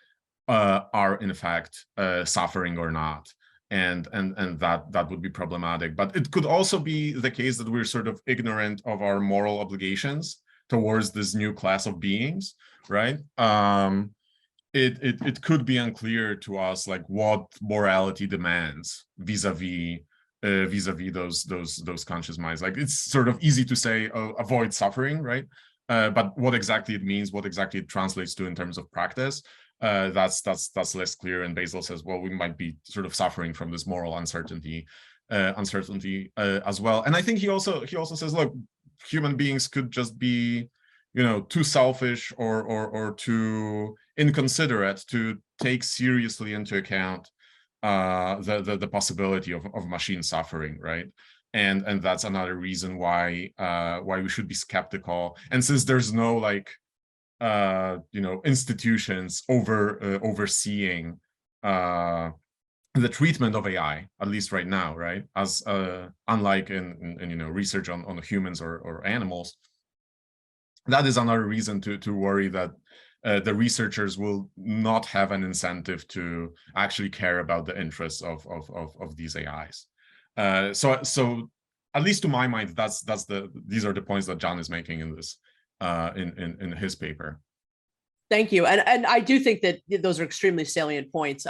are in fact suffering or not. And that would be problematic. But it could also be the case that we're sort of ignorant of our moral obligations towards this new class of beings, right? It could be unclear to us like what morality demands vis-a-vis those conscious minds. Like it's sort of easy to say, oh, avoid suffering, right? But what exactly it means, what exactly it translates to in terms of practice, that's less clear. And Basil says, well, we might be sort of suffering from this moral uncertainty as well. And I think he also says, look, human beings could just be, too selfish or too inconsiderate to take seriously into account the possibility of machine suffering, right? And that's another reason why we should be skeptical. And since there's no like institutions overseeing the treatment of AI, at least right now, right? As unlike in research on humans or animals, that is another reason to worry that the researchers will not have an incentive to actually care about the interests of these AIs. So at least to my mind, these are the points that John is making in this in his paper. Thank you. And I do think that those are extremely salient points.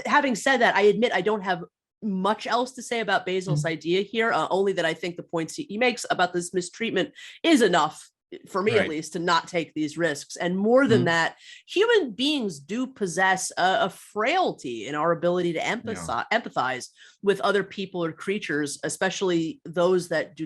Having said that, I admit I don't have much else to say about Basil's idea here, only that I think the points he makes about this mistreatment is enough, for me at least, to not take these risks. And more than that, human beings do possess a frailty in our ability to empathize with other people or creatures, especially those that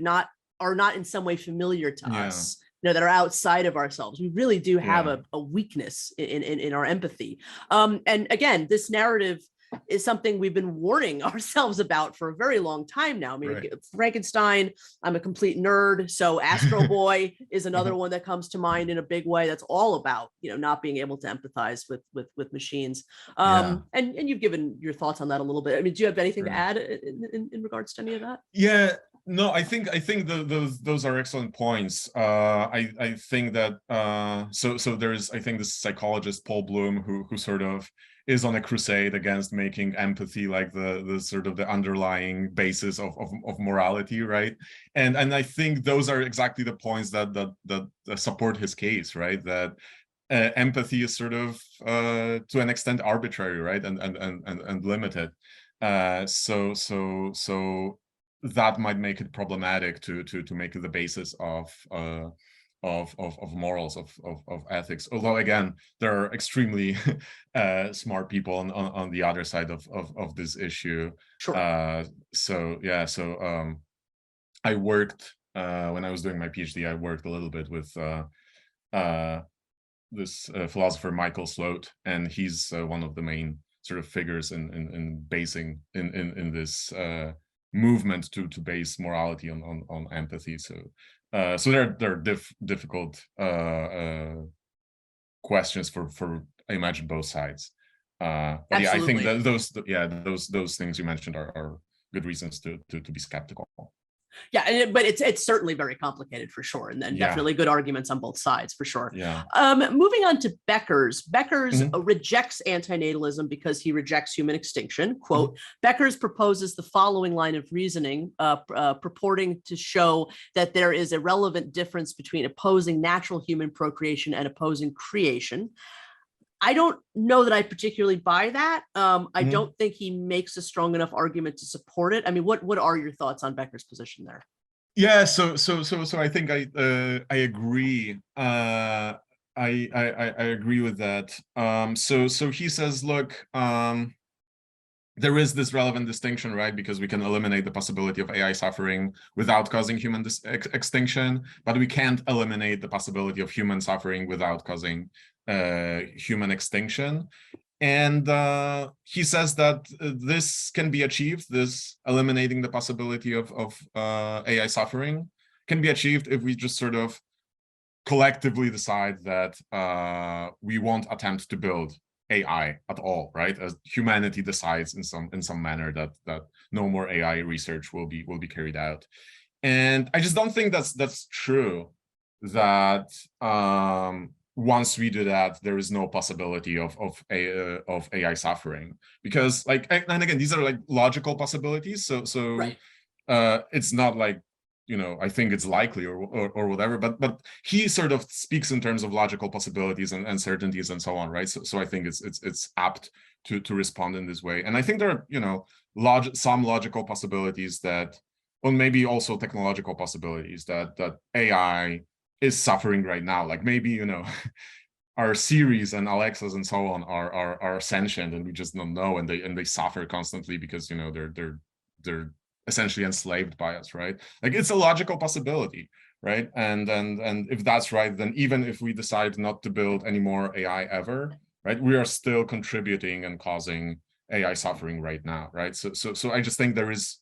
are not in some way familiar to us. That are outside of ourselves. We really do have a weakness in our empathy. And again, this narrative is something we've been warning ourselves about for a very long time now. I mean, Frankenstein, I'm a complete nerd. So Astro Boy is another one that comes to mind in a big way. That's all about, not being able to empathize with machines. And you've given your thoughts on that a little bit. I mean, do you have anything to add in regards to any of that? Yeah. No, I think those are excellent points. I think that so there's, I think, this psychologist Paul Bloom who sort of is on a crusade against making empathy like the sort of the underlying basis of morality, right? And I think those are exactly the points that support his case, right? That empathy is sort of to an extent arbitrary, right? And limited. So that might make it problematic to make it the basis of morals, of ethics. Although again, there are extremely smart people on the other side of this issue. Sure. So I worked when I was doing my PhD. I worked a little bit with this philosopher Michael Sloat, and he's one of the main sort of figures in basing in this movement to base morality on empathy. So there are difficult questions for I imagine both sides. But yeah, I think that those things you mentioned are good reasons to be skeptical. Yeah, but it's certainly very complicated for sure, and then definitely good arguments on both sides for sure. Yeah. Moving on to Beckers. Beckers Mhm. rejects antinatalism because he rejects human extinction. Quote, Beckers proposes the following line of reasoning, purporting to show that there is a relevant difference between opposing natural human procreation and opposing creation. I don't know that I particularly buy that. I don't think he makes a strong enough argument to support it. I mean, what are your thoughts on Becker's position there? Yeah, so I think I agree. I agree with that. So he says, look, there is this relevant distinction, right? Because we can eliminate the possibility of AI suffering without causing human extinction, but we can't eliminate the possibility of human suffering without causing human extinction. And he says that this can be achieved, this eliminating the possibility of AI suffering can be achieved if we just sort of collectively decide that we won't attempt to build AI at all, right? As humanity decides in some manner that no more AI research will be carried out. And I just don't think that's true, that once we do that, there is no possibility of AI suffering, because like, and again, these are like logical possibilities. So Right. It's not like, I think it's likely or whatever, but he sort of speaks in terms of logical possibilities and certainties and so on, right? So I think it's apt to respond in this way. And I think there are, some logical possibilities that, or maybe also technological possibilities that AI is suffering right now. Like maybe, our Siris and Alexas and so on are sentient and we just don't know, and they suffer constantly because they're essentially enslaved by us, right? Like it's a logical possibility, right? And if that's right, then even if we decide not to build any more AI ever, right, we are still contributing and causing AI suffering right now, right? So I just think there is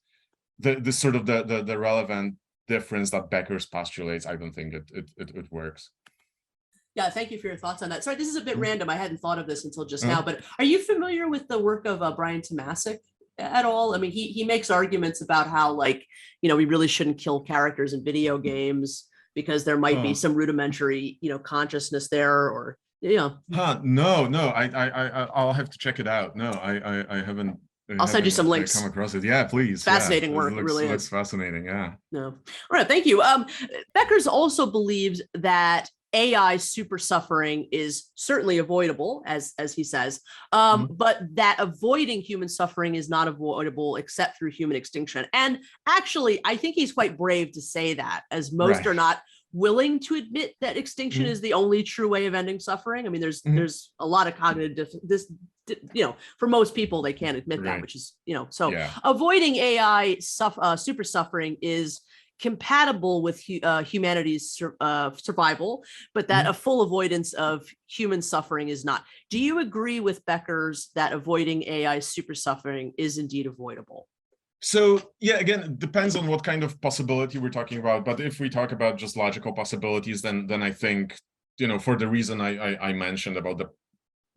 the sort of the relevant difference that Beckers postulates. I don't think it works. Yeah, thank you for your thoughts on that. Sorry, this is a bit random. I hadn't thought of this until just now, but are you familiar with the work of Brian Tomasic at all? I mean, he makes arguments about how, like, we really shouldn't kill characters in video games because there might be some rudimentary, consciousness there, or No, I'll have to check it out. No, I haven't. I'll send you some links. Come across it. Yeah, please. Fascinating work. It really looks is fascinating. Yeah. No. All right. Thank you. Beckers also believes that AI super suffering is certainly avoidable, as he says, but that avoiding human suffering is not avoidable except through human extinction. And actually, I think he's quite brave to say that, as most are not willing to admit that extinction is the only true way of ending suffering. I mean, there's a lot of cognitive for most people, they can't admit that, which is, avoiding AI super suffering is compatible with humanity's survival, but that a full avoidance of human suffering is not. Do you agree with Beckers that avoiding AI super suffering is indeed avoidable? So yeah, again, it depends on what kind of possibility we're talking about. But if we talk about just logical possibilities, then I think, for the reason I mentioned about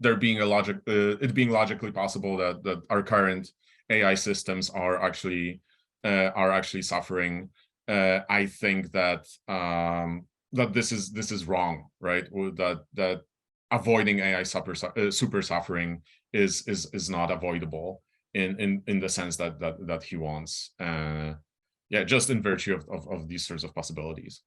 there being it being logically possible that our current AI systems are actually suffering. I think that that this is wrong, right? That avoiding AI super suffering is not avoidable in the sense that he wants. Just in virtue of these sorts of possibilities.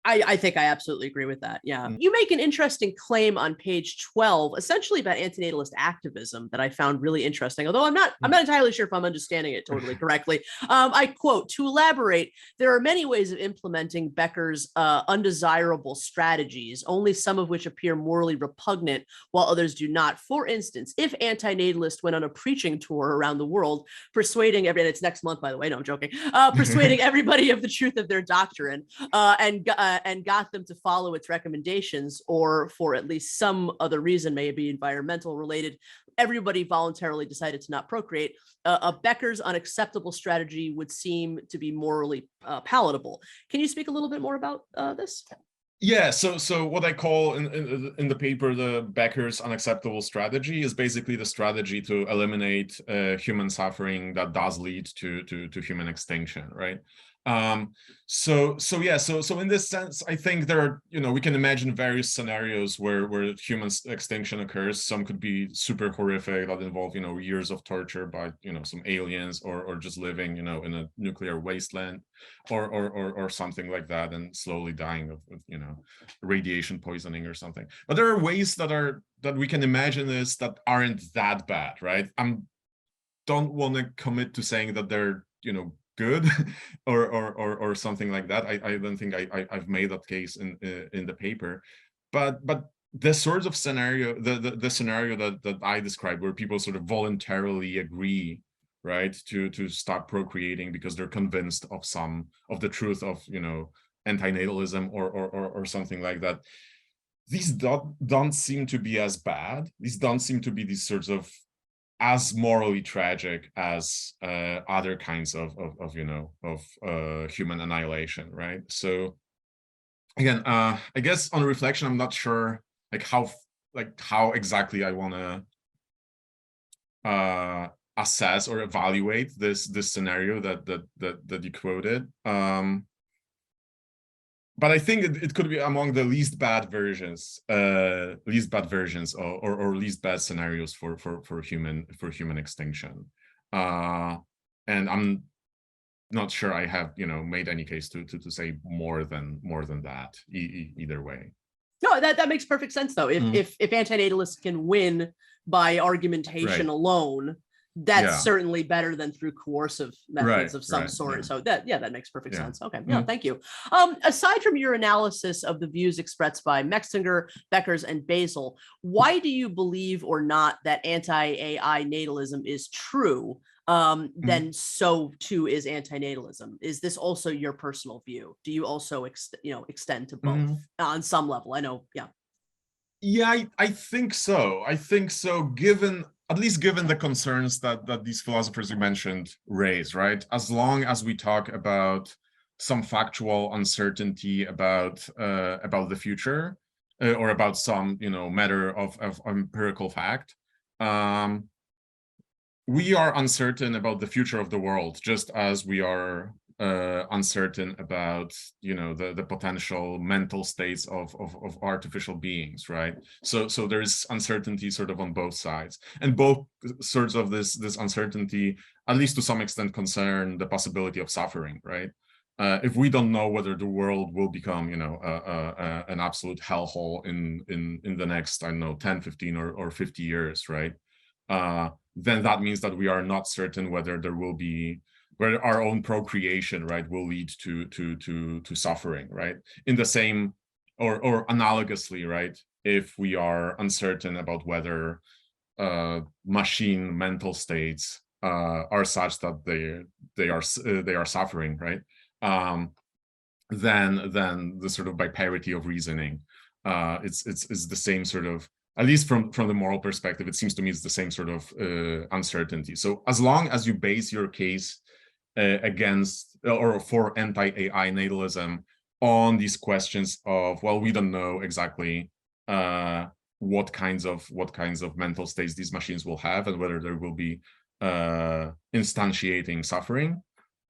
I think I absolutely agree with that. Yeah. You make an interesting claim on page 12, essentially about antinatalist activism, that I found really interesting, although I'm not entirely sure if I'm understanding it totally correctly. I quote, "To elaborate, there are many ways of implementing Becker's undesirable strategies, only some of which appear morally repugnant, while others do not. For instance, if anti-natalist went on a preaching tour around the world, persuading and it's next month, by the way, no, I'm joking, persuading everybody of the truth of their doctrine, and got them to follow its recommendations, or for at least some other reason, maybe environmental related, everybody voluntarily decided to not procreate, a Becker's unacceptable strategy would seem to be morally palatable." Can you speak a little bit more about this? Yeah, so what I call in the paper the Becker's unacceptable strategy is basically the strategy to eliminate human suffering that does lead to human extinction, right? So in this sense, I think there are, we can imagine various scenarios where human extinction occurs. Some could be super horrific that involve, years of torture by, some aliens, or just living, in a nuclear wasteland, or something like that, and slowly dying of radiation poisoning or something. But there are ways that we can imagine this that aren't that bad, right? Don't want to commit to saying that they're, good or something like that. I don't think I've made that case in the paper, but the sorts of scenario, the scenario that I described, where people sort of voluntarily agree, right, to stop procreating because they're convinced of the truth of anti-natalism or something like that. These don't seem to be as bad. These don't seem to be these sorts of as morally tragic as other kinds of human annihilation, right? So again, I guess on reflection, I'm not sure how exactly I want to assess or evaluate this scenario that you quoted. But I think it could be among the least bad versions, or least bad scenarios for human extinction. And I'm not sure I have made any case to say more than that either way. No, that makes perfect sense though. If anti-natalists can win by argumentation alone, that's certainly better than through coercive methods of some sort. Yeah. So that makes perfect sense. Okay, thank you. Aside from your analysis of the views expressed by Metzinger, Beckers, and Basil, why do you believe or not that anti-AI natalism is true? Then so too is anti-natalism. Is this also your personal view? Do you also extend to both on some level? I know, Yeah, I think so. At least given the concerns that these philosophers you mentioned raise, right? As long as we talk about some factual uncertainty about the future, or about some matter of empirical fact, we are uncertain about the future of the world, just as we are uncertain about the potential mental states of artificial beings, right? So there's uncertainty sort of on both sides, and both sorts of this uncertainty, at least to some extent, concern the possibility of suffering, right? If we don't know whether the world will become an absolute hellhole in the next, I don't know, 10, 15 or 50 years, right? Then that means that we are not certain whether our own procreation, right, will lead to suffering, right? In the same or analogously, right, if we are uncertain about whether machine mental states are such that they are suffering, right? Then the sort of by parity of reasoning, it's the same sort of, at least from the moral perspective, it seems to me it's the same sort of uncertainty. So as long as you base your case against or for anti-AI natalism on these questions of, well, we don't know exactly what kinds of mental states these machines will have, and whether there will be instantiating suffering,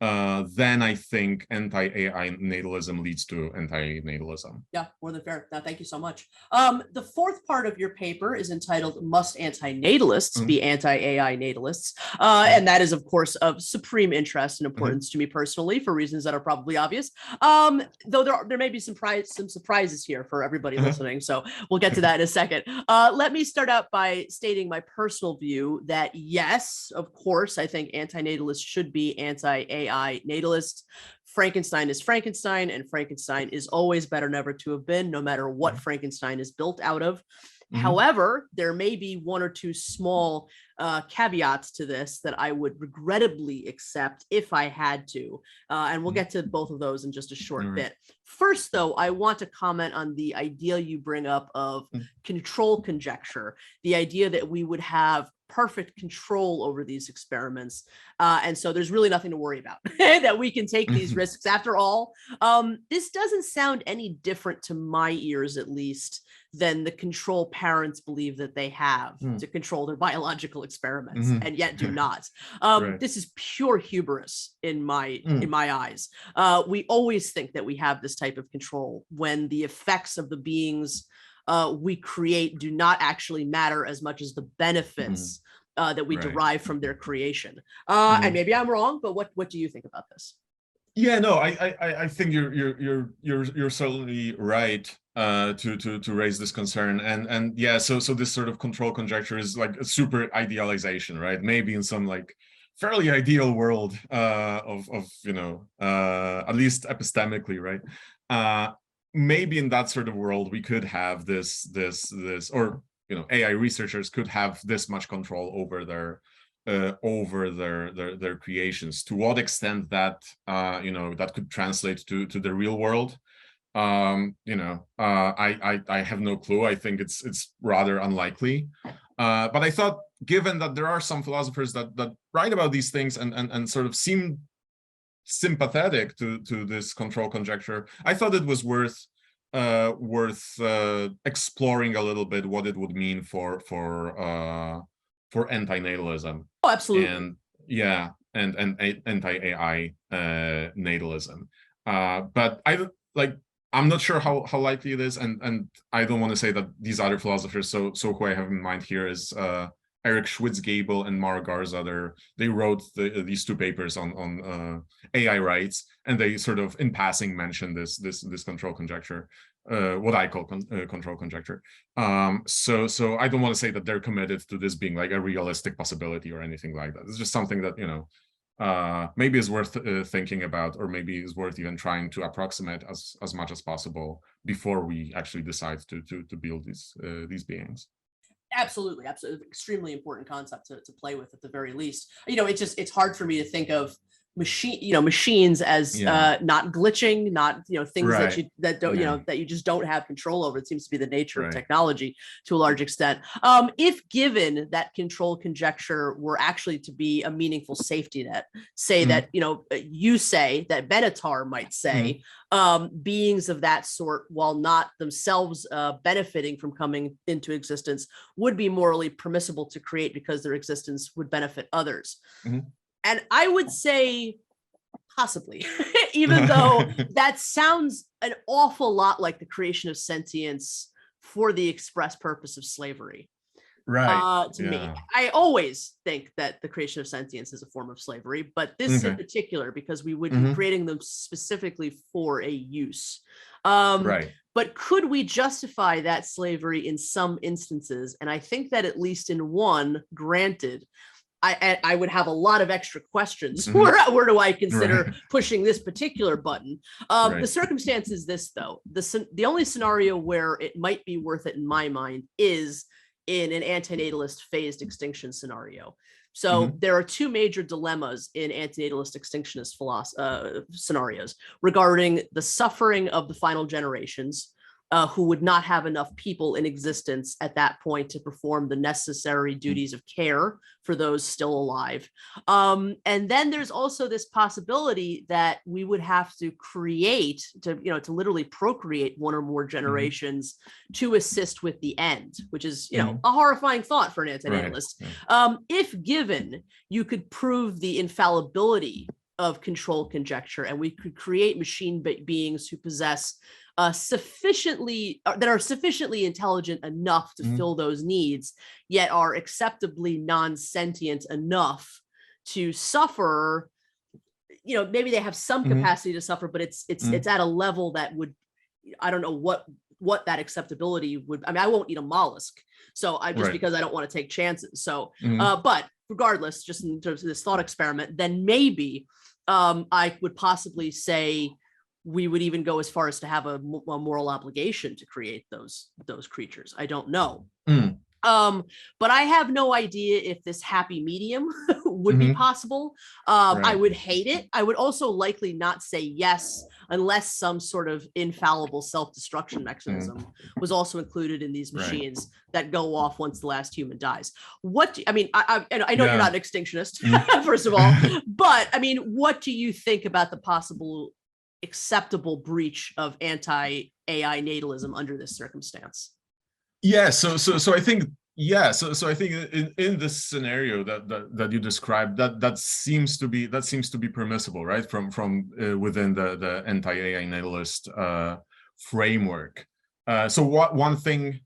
then I think anti-AI natalism leads to anti-natalism. Yeah, more than fair. No, thank you so much. The fourth part of your paper is entitled "Must Anti-Natalists Be Anti-AI Natalists?" And that is, of course, of supreme interest and importance to me personally, for reasons that are probably obvious. Though there may be some surprises here for everybody listening, so we'll get to that in a second. Let me start out by stating my personal view that yes, of course, I think anti-natalists should be anti-AI natalists. Frankenstein is Frankenstein, and Frankenstein is always better never to have been, no matter what Frankenstein is built out of. However, there may be one or two small caveats to this that I would regrettably accept if I had to. And we'll get to both of those in just a short bit. First, though, I want to comment on the idea you bring up of control conjecture, the idea that we would have perfect control over these experiments. And so there's really nothing to worry about that we can take these risks. After all, this doesn't sound any different to my ears, at least, than the control parents believe that they have to control their biological experiments and yet do not. Right. This is pure hubris in my eyes. We always think that we have this type of control when the effects of the beings we create do not actually matter as much as the benefits that we derive from their creation. And maybe I'm wrong, but what do you think about this? Yeah, no, I think you're certainly right to raise this concern, and yeah, so this sort of control conjecture is like a super idealization, right? Maybe in some like fairly ideal world of at least epistemically, right? Maybe in that sort of world we could have this, or AI researchers could have this much control over their creations. To what extent that that could translate to the real world, I have no clue. I think it's rather unlikely. But I thought, given that there are some philosophers that write about these things and sort of seem sympathetic to this control conjecture, I thought it was worth exploring a little bit what it would mean for anti-natalism. Oh, absolutely. And yeah, and anti-AI natalism. But I'm not sure how likely it is, and I don't want to say that these other philosophers. So who I have in mind here is Eric Schwitzgebel and Mara Garza. They wrote these two papers on AI rights, and they sort of in passing mentioned this control conjecture, what I call control conjecture. So I don't want to say that they're committed to this being like a realistic possibility or anything like that. It's just something that maybe is worth thinking about, or maybe is worth even trying to approximate as much as possible before we actually decide to build these beings. Absolutely. Extremely important concept to play with at the very least. It's hard for me to think of machines as not glitching, not things that you just don't have control over. It seems to be the nature of technology to a large extent. If given that control conjecture were actually to be a meaningful safety net, say that you say that Benatar might say beings of that sort, while not themselves benefiting from coming into existence, would be morally permissible to create because their existence would benefit others. And I would say possibly, even though that sounds an awful lot like the creation of sentience for the express purpose of slavery. To me, I always think that the creation of sentience is a form of slavery, but this in particular, because we would be creating them specifically for a use. But could we justify that slavery in some instances? And I think that at least in one, granted, I would have a lot of extra questions. Where do I consider pushing this particular button? The circumstance is this, though. The only scenario where it might be worth it in my mind is in an antinatalist phased extinction scenario. So there are two major dilemmas in antinatalist extinctionist scenarios regarding the suffering of the final generations, who would not have enough people in existence at that point to perform the necessary duties of care for those still alive. And then there's also this possibility that we would have to create, to literally procreate one or more generations to assist with the end, which is, a horrifying thought for an antinatalist. If given, you could prove the infallibility of control conjecture, and we could create machine beings who possess sufficiently intelligent enough to fill those needs, yet are acceptably non-sentient enough to suffer. Maybe they have some capacity to suffer, but it's at a level that would, I don't know what that acceptability would. I mean, I won't eat a mollusk, so because I don't want to take chances. So, but regardless, just in terms of this thought experiment, then maybe I would possibly say we would even go as far as to have a moral obligation to create those creatures. I don't know. But I have no idea if this happy medium would be possible. I would hate it. I would also likely not say yes unless some sort of infallible self-destruction mechanism was also included in these machines that go off once the last human dies. I know you're not an extinctionist, first of all, but I mean, what do you think about the possible acceptable breach of anti-AI natalism under this circumstance? Yeah, so I think so I think in this scenario that you described, that seems to be permissible, right? From within the anti-AI natalist framework. So one thing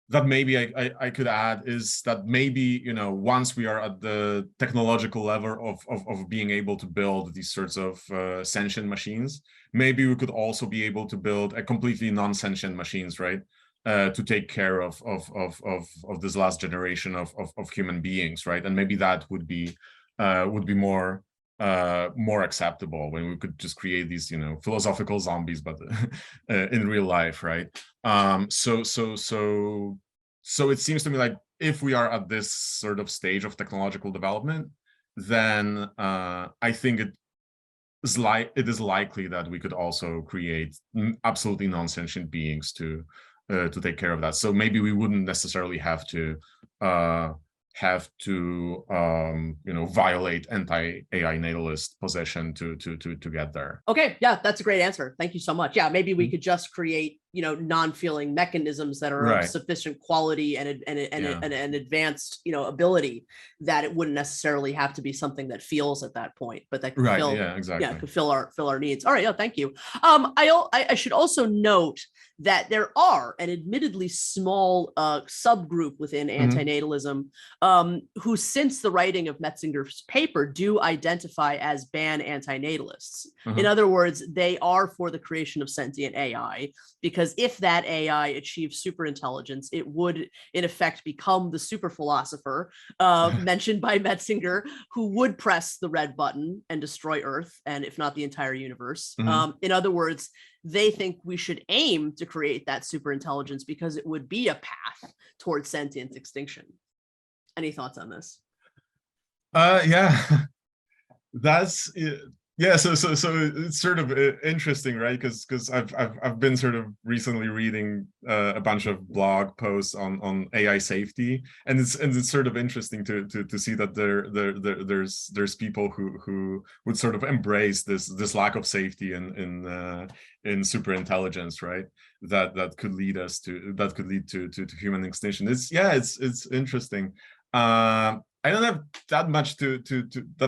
that maybe I could add is that maybe, you know, once we are at the technological level of being able to build these sorts of sentient machines, maybe we could also be able to build a completely non-sentient machines, right? To take care of this last generation of human beings, right? And maybe that would be more acceptable, when we could just create these, you know, philosophical zombies, but in real life, right? So it seems to me like if we are at this sort of stage of technological development, then I think it is likely that we could also create absolutely non-sentient beings to take care of that. So maybe we wouldn't necessarily have to you know, violate anti-AI natalist position to get there. Okay, yeah, that's a great answer. Thank you so much. Yeah, maybe we could just create, you know, non-feeling mechanisms that are of sufficient quality and advanced, you know, ability that it wouldn't necessarily have to be something that feels at that point, but that could could fill our needs. All right, yeah, thank you. I should also note that there are an admittedly small subgroup within antinatalism who, since the writing of Metzinger's paper, do identify as ban antinatalists. In other words, they are for the creation of sentient AI, because if that AI achieves superintelligence, it would in effect become the super philosopher mentioned by Metzinger, who would press the red button and destroy Earth, and if not the entire universe. In other words, they think we should aim to create that superintelligence because it would be a path towards sentient extinction. Any thoughts on this? That's so it's sort of interesting, right? Because I've been sort of recently reading a bunch of blog posts on AI safety, and it's sort of interesting to see that there's people who would sort of embrace this lack of safety in superintelligence, right? That could lead to human extinction. It's interesting. I don't have that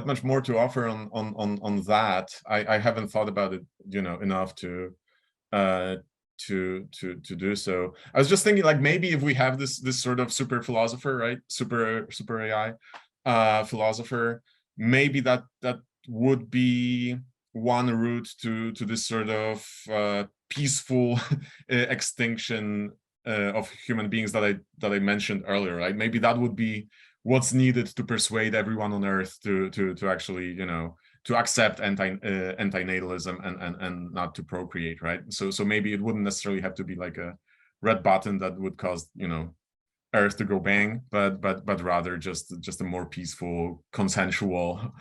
much more to offer on that. I haven't thought about it, you know, enough to do so. I was just thinking, like, maybe if we have this sort of super philosopher, right? Super AI philosopher, maybe that would be one route to this sort of peaceful extinction of human beings that I mentioned earlier, right? Maybe that would be what's needed to persuade everyone on Earth to actually, you know, to accept anti-natalism and not to procreate, right? So maybe it wouldn't necessarily have to be like a red button that would cause, you know, Earth to go bang, but rather just a more peaceful, consensual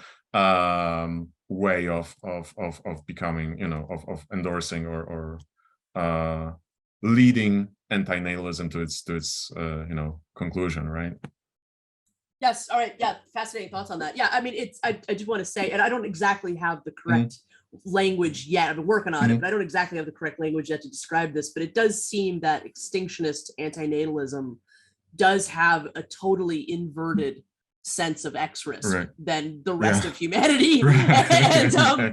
way of becoming, you know, of endorsing or leading anti-natalism to its you know, conclusion, right? Yes. All right. Yeah. Fascinating thoughts on that. Yeah. I mean, I just want to say, and I don't exactly have the correct language yet. I've been working on it, but I don't exactly have the correct language yet to describe this, but it does seem that extinctionist antinatalism does have a totally inverted sense of X risk than the rest of humanity. And so okay,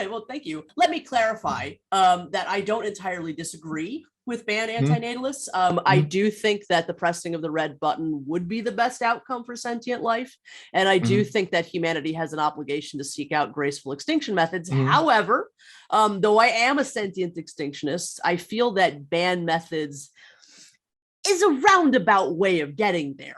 well, thank you. Let me clarify that I don't entirely disagree with ban antinatalists. I do think that the pressing of the red button would be the best outcome for sentient life. And I do think that humanity has an obligation to seek out graceful extinction methods. However, though I am a sentient extinctionist, I feel that ban methods is a roundabout way of getting there,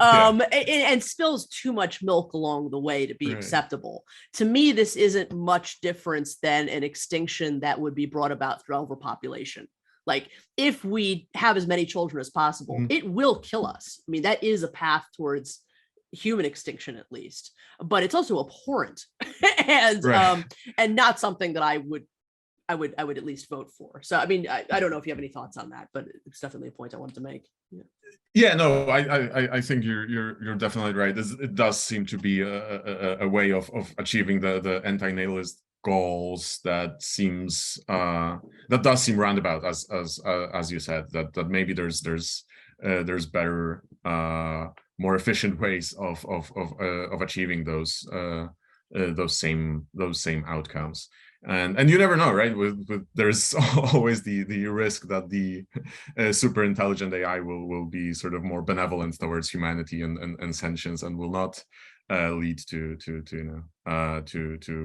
and spills too much milk along the way to be acceptable. To me, this isn't much difference than an extinction that would be brought about through overpopulation. Like, if we have as many children as possible, it will kill us. I mean, that is a path towards human extinction, at least, but it's also abhorrent and and not something that I would at least vote for. So, I mean, I don't know if you have any thoughts on that, but it's definitely a point I wanted to make. Yeah, no, I think you're definitely right. It does seem to be a way of achieving the anti-natalist goals that does seem roundabout, as you said, that maybe there's better, more efficient ways of achieving those same outcomes. And you never know, right? With there's always the risk that the super intelligent AI will be sort of more benevolent towards humanity and sentience, and will not lead to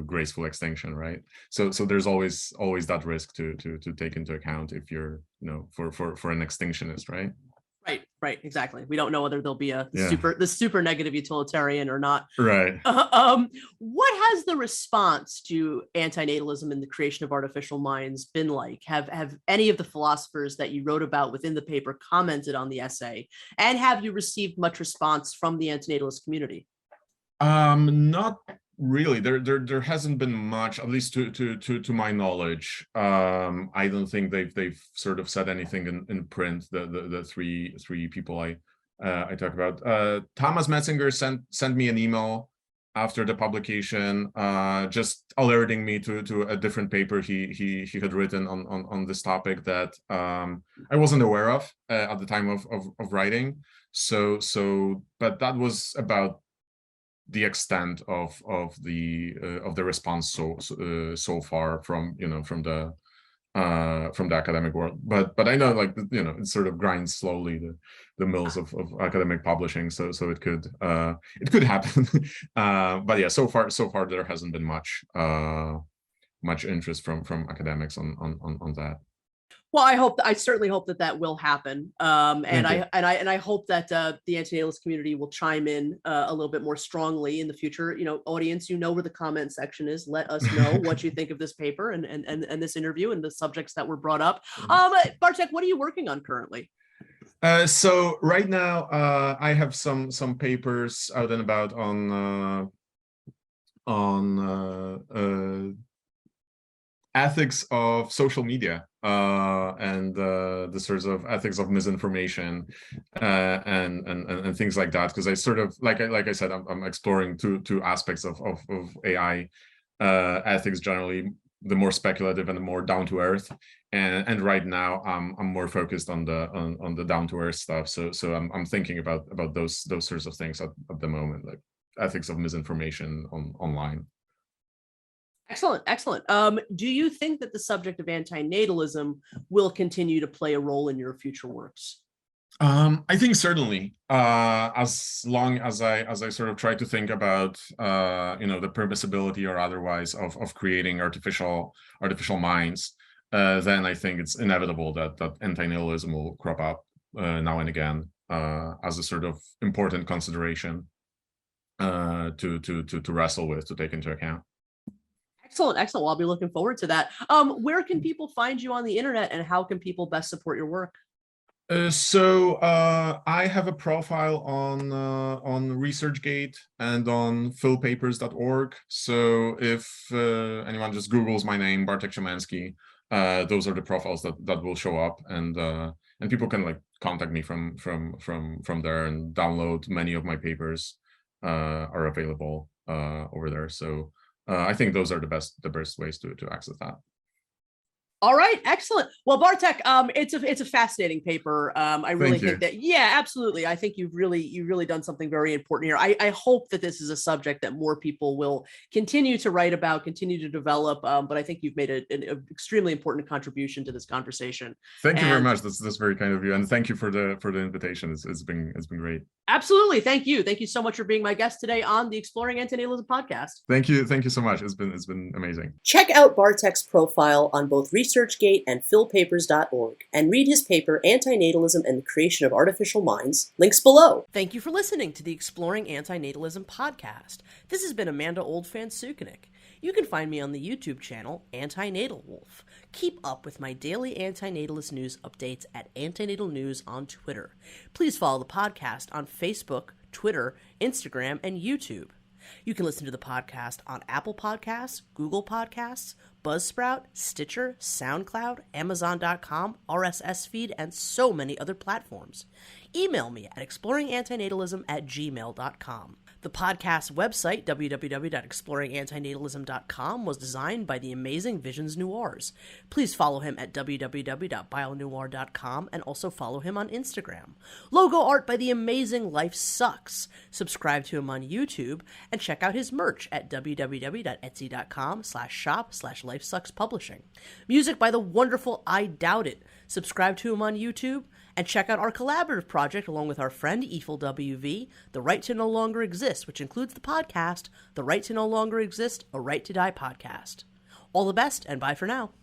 graceful extinction, right? So there's always that risk to take into account if you're for an extinctionist, right? Right, exactly. We don't know whether there'll be the super negative utilitarian or not. Right. What has the response to anti-natalism and the creation of artificial minds been like? Have any of the philosophers that you wrote about within the paper commented on the essay? And have you received much response from the anti-natalist community? Not really. There hasn't been much, at least to my knowledge. I don't think they've sort of said anything in print. The three people I talk about. Thomas Metzinger sent me an email after the publication, just alerting me to a different paper he had written on this topic that I wasn't aware of at the time of writing. But that was about the extent of the response so far from the academic world, but I know, like, it sort of grinds slowly the mills of academic publishing, so it could happen. But yeah, so far there hasn't been much interest from academics on that. Well, I certainly hope that will happen. And I hope that the anti-natalist community will chime in a little bit more strongly in the future. Audience, where the comment section is. Let us know what you think of this paper and this interview and the subjects that were brought up. Bartek, what are you working on currently? So right now, I have some papers out and about on ethics of social media and the sorts of ethics of misinformation and things like that, because I sort of like I said, I'm exploring two aspects of AI ethics generally, the more speculative and the more down to earth, and right now I'm more focused on the down to earth stuff, so I'm thinking about those sorts of things at the moment, like ethics of misinformation online. Excellent. Do you think that the subject of anti-natalism will continue to play a role in your future works? I think certainly, as long as I sort of try to think about the permissibility or otherwise of creating artificial minds, then I think it's inevitable that anti-natalism will crop up now and again as a sort of important consideration to wrestle with, to take into account. Excellent. Well, I'll be looking forward to that. Where can people find you on the internet, and how can people best support your work? So I have a profile on ResearchGate and on philpapers.org. So if anyone just Googles my name, Bartek Chomanski, those are the profiles that will show up, and people can like contact me from there and download. Many of my papers are available over there. So I think those are the best ways to access that. All right, excellent. Well, Bartek, it's a fascinating paper. I really think that, yeah, absolutely. I think you've really done something very important here. I hope that this is a subject that more people will continue to write about, continue to develop. But I think you've made an extremely important contribution to this conversation. Thank you very much. That's very kind of you, and thank you for the invitation. It's been great. Absolutely, thank you so much for being my guest today on the Exploring Antinatalism podcast. Thank you so much. It's been amazing. Check out Bartek's profile on both ResearchGate and philpapers.org and read his paper Anti-natalism and the Creation of Artificial Minds, links below. Thank you for listening to the Exploring Antinatalism podcast. This has been Amanda Oldphan Sukenick. You can find me on the YouTube channel Anti-Natal Wolf. Keep up with my daily antinatalist news updates at Antinatal News on Twitter. Please follow the podcast on Facebook, Twitter, Instagram, and YouTube. You can listen to the podcast on Apple Podcasts, Google Podcasts, Buzzsprout, Stitcher, SoundCloud, Amazon.com, RSS feed, and so many other platforms. Email me at exploringantinatalism@gmail.com. The podcast's website, www.exploringantinatalism.com, was designed by the amazing Visions Noirs. Please follow him at www.bionoir.com and also follow him on Instagram. Logo art by the amazing LifeSucks. Subscribe to him on YouTube and check out his merch at www.etsy.com/shop/LifeSucksPublishing. Music by the wonderful I Doubt It. Subscribe to him on YouTube and check out our collaborative project along with our friend EFIL WV, The Right to No Longer Exist, which includes the podcast, The Right to No Longer Exist, A Right to Die podcast. All the best, and bye for now.